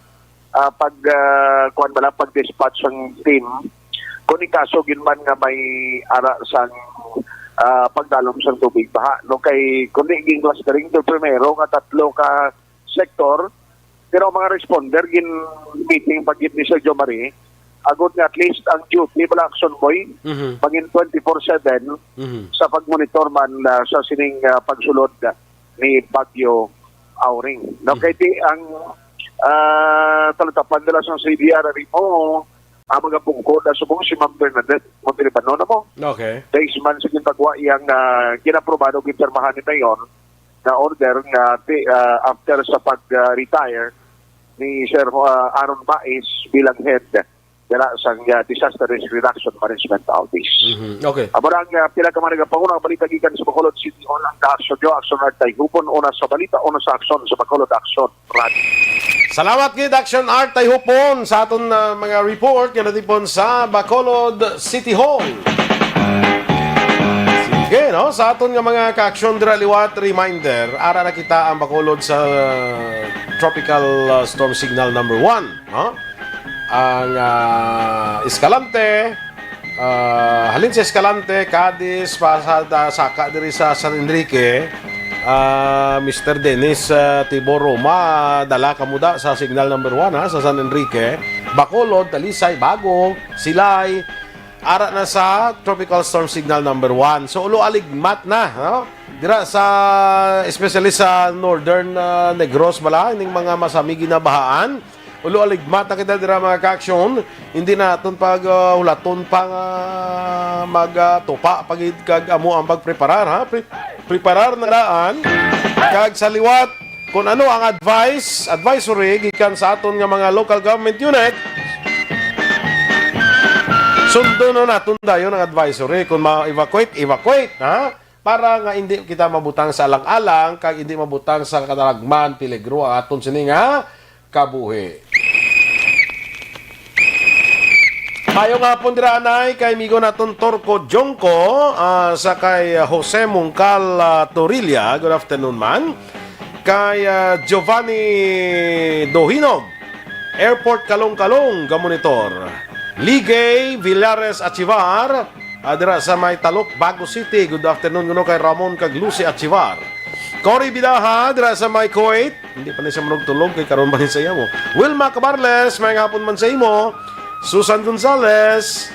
pag-dispatch ng team. Kung ikaso, ginman nga may ara sang pagdalom sa tubig baha. No, kay kundi gin clustering do primero nga 3 ka sektor, pero mga responder gin meeting pag ni Sir Jomari, agad nga at least ang duty pala Action Boy, maging 24/7 sa pagmonitor man sa sining pagsulod ni Bagyo Auring. No, kay ang talatapan nila sa CDR mo, ang mga bungko na subong si Ma'am Bernadette Montelibano na mo. Okay. Days man sa gintagwa iyang ginaprobado gintermahan nila yon na order nga after sa pag-retire ni Sir Aaron Baez bilang head dala sa Disaster Risk Reduction Management Office. Okay. Amarang pila ka mga nagapangunang balita gikan sa Bacolod City Hall ang Aksyon Action Art tay hupon una sa balita una sa aksyon sa Bacolod Action Radio. Salamat kay Action Art tay hupon sa aton mga report nga natipon sa Bacolod City Hall. Sige, no? Sa aton nga mga ka-action dira liwat reminder, ara na kita ang Bacolod sa tropical storm signal number 1, no? Ang Escalante, halin sa Escalante, Cadiz, pasada saka diri sa San Enrique, Mr. Dennis Tibor Roma, dala kamuda sa signal number 1 sa San Enrique, Bacolod, Talisay, Bago, Silay, ara na sa tropical storm signal number 1. So ulo aligmat na, no? Dira sa especially sa northern Negros bala, ining mga masamigi na bahaan. Ulo aligmat na kita dira mga ka-aksyon, hindi naton pag hulaton pang magtupa pag kag amo ang pagpreparar ha. Preparar na daan kag sa liwat kung ano ang advisory gikan sa aton nga mga local government unit. Sundo no naton dayon ang advisory kung ma-evacuate ha, para nga hindi kita mabutang sa alang-alang kag hindi mabutang sa katalagman peligro aton sini nga kabuhi. Mayo nga po dira anay kay migo naton Torco Jongko sa kay Jose Mungcal Torilla. Good afternoon man. Kay Giovanni Dohinog, Airport Kalong-Kalong gamonitor. Ligay Villares Achivar dira sa may Talok Bago City. Good afternoon kuno kay Ramon Caglusi Achivar. Cory Bidaha dira sa may Kuwait. Hindi pa ni siya manugtulog kay karon man sa mo. Wilma Cabarles may hapon man sa imo. Susan Gonzales,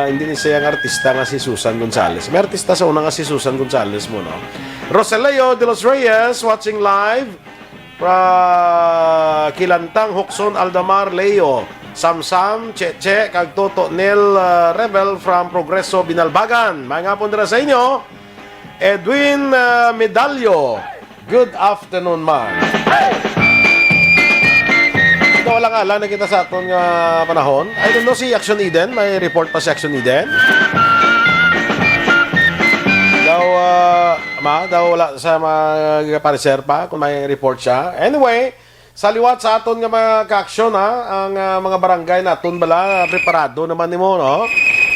hindi ni siya ang artista nga si Susan Gonzales. May artista sa una nga si Susan Gonzales mo, no? Roselio de los Reyes, watching live. Kilantang Hukson Aldamar Leo. Samsam, Cheche, kag Toto Nel Rebel from Progreso Binalbagan. May nga po dira sa inyo. Edwin Medallo. Good afternoon, man. Wala nga lang nakita sa aton nga panahon. I don't know si Action Eden. May report pa si Action Eden. Daw wala sa mga pareser pa kung may report siya. Anyway, sa liwat sa aton nga mga ka-action ha, ang mga barangay naton bala preparado naman nimo, no?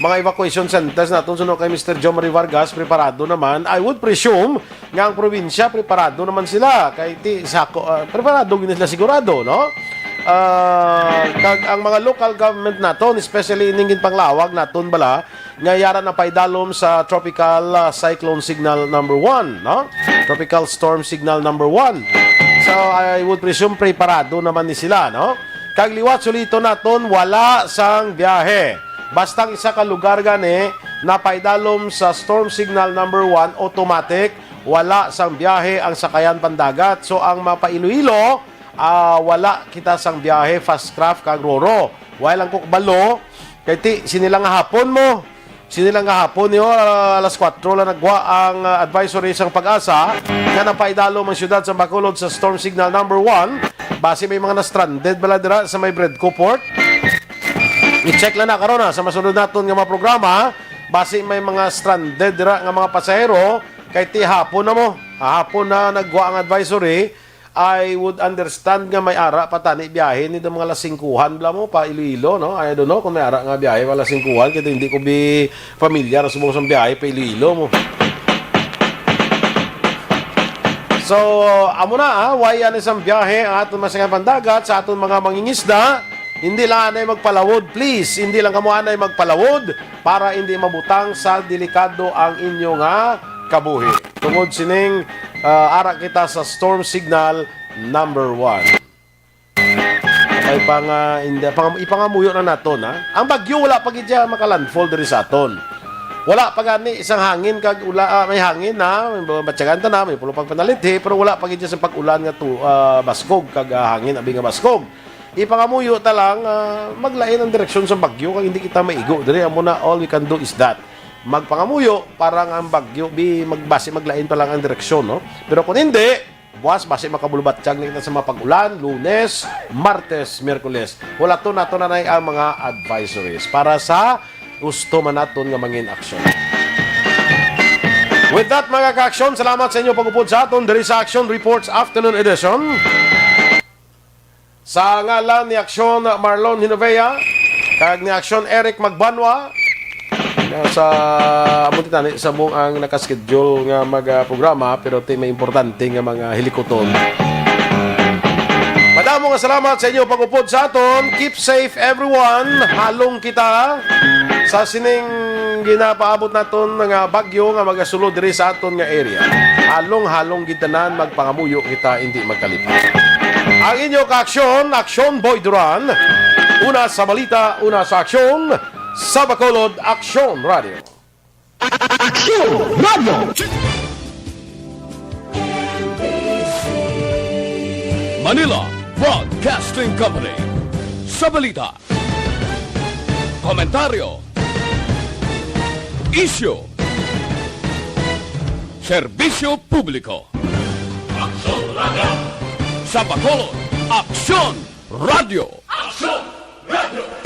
Mga evacuation centers naton sunod kay Mr. Jomari Vargas preparado naman. I would presume nga ang probinsya preparado naman sila kay preparado gid sila sigurado, no? Kag ang mga local government naton, especially iningin panglawag naton bala, ngayaran na paidalom sa tropical cyclone signal number 1, no? Tropical storm signal number 1. Sa So I would presume preparado naman ni sila, no? Kag liwat sulito naton wala sang biyahe. Bastang isa ka lugar gani napaidalom sa storm signal number 1 automatic, wala sang biyahe ang sakayan pandagat. So ang mapailuilo, wala kita sang biyahe fast craft kag roro. Walang kukbalo kay ti sinilang hapon mo. Sinilang hapon yo alas 4 lang nagwa ang advisory sang Pag-asa nga napaidalom ang syudad sa Bacolod sa storm signal number 1. Base may mga na-stranded bala dira sa may Bredco Port. I-check lang na karon sa masunod naton nga mga programa. Base may mga stranded dira nga mga pasahero kay ti hapon na mo. Hapon na nagwa ang advisory. I would understand nga may ara patani biyahe ni mga lasingkuhan bla mo pa Iloilo, no? I don't know kung may ara nga biyahe wala lasingkuhan kaya hindi ko bi familiar subong sa biyahe pa Iloilo mo. So, amo na why yan isang biyahe ang aton masangan pandagat sa aton mga mangingisda. Hindi lang anay magpalawod, please. Hindi lang kamo anay magpalawod para hindi mabutang sa delikado ang inyo nga kabuhi. Tungod sining ara kita sa storm signal number 1. Ay ipangamuyo na naton, ha? Ang bagyo wala pa gid makalandfall diri sa aton. Wala pa gani isang hangin kag may hangin na, may batyagan ta na, may pulo pag panalithi, pero wala pa gid sa pag-ulan nga baskog kag hangin abi nga baskog. Ipangamuyo ta lang maglain ang direksyon sa bagyo kag hindi kita maigo. Diri amo na all we can do is that. Magpangamuyo parang ang bagyo magbase maglain pa lang ang direksyon, no? Pero kung hindi, buwas base makabulubatsyag na kita sa mga pag-ulan, Lunes, Martes, Miyerkules. Wala to nato na ang mga advisories para sa gusto man naton nga mangin aksyon. With that mga ka-aksyon, salamat sa inyo pag-upod sa aton diri sa Aksyon Reports Afternoon Edition. Sa ngalan ni Aksyon Marlon Hinovea, kag ni Aksyon Eric Magbanwa, sa abutitan sa buong ang nakaschedule nga magprograma pero may importante nga mga hilikoton. Madamo nga salamat sa inyo pag-upod sa aton. Keep safe everyone. Halong kita sa sining ginapaabot naton nga bagyo nga magasulod diri sa aton nga area. Halong gitanan magpangamuyo kita hindi magkalipas. Ang inyo ka-aksyon, Aksyon Boy Duran. Una sa balita, una sa aksyon, sa Bacolod, Aksyon Radio. Aksyon Radio! Manila Broadcasting Company. Sa balita, komentaryo, isyu, serbisyo publiko. Aksyon Radio! Sa Bacolod, Aksyon Radio! Aksyon Radio!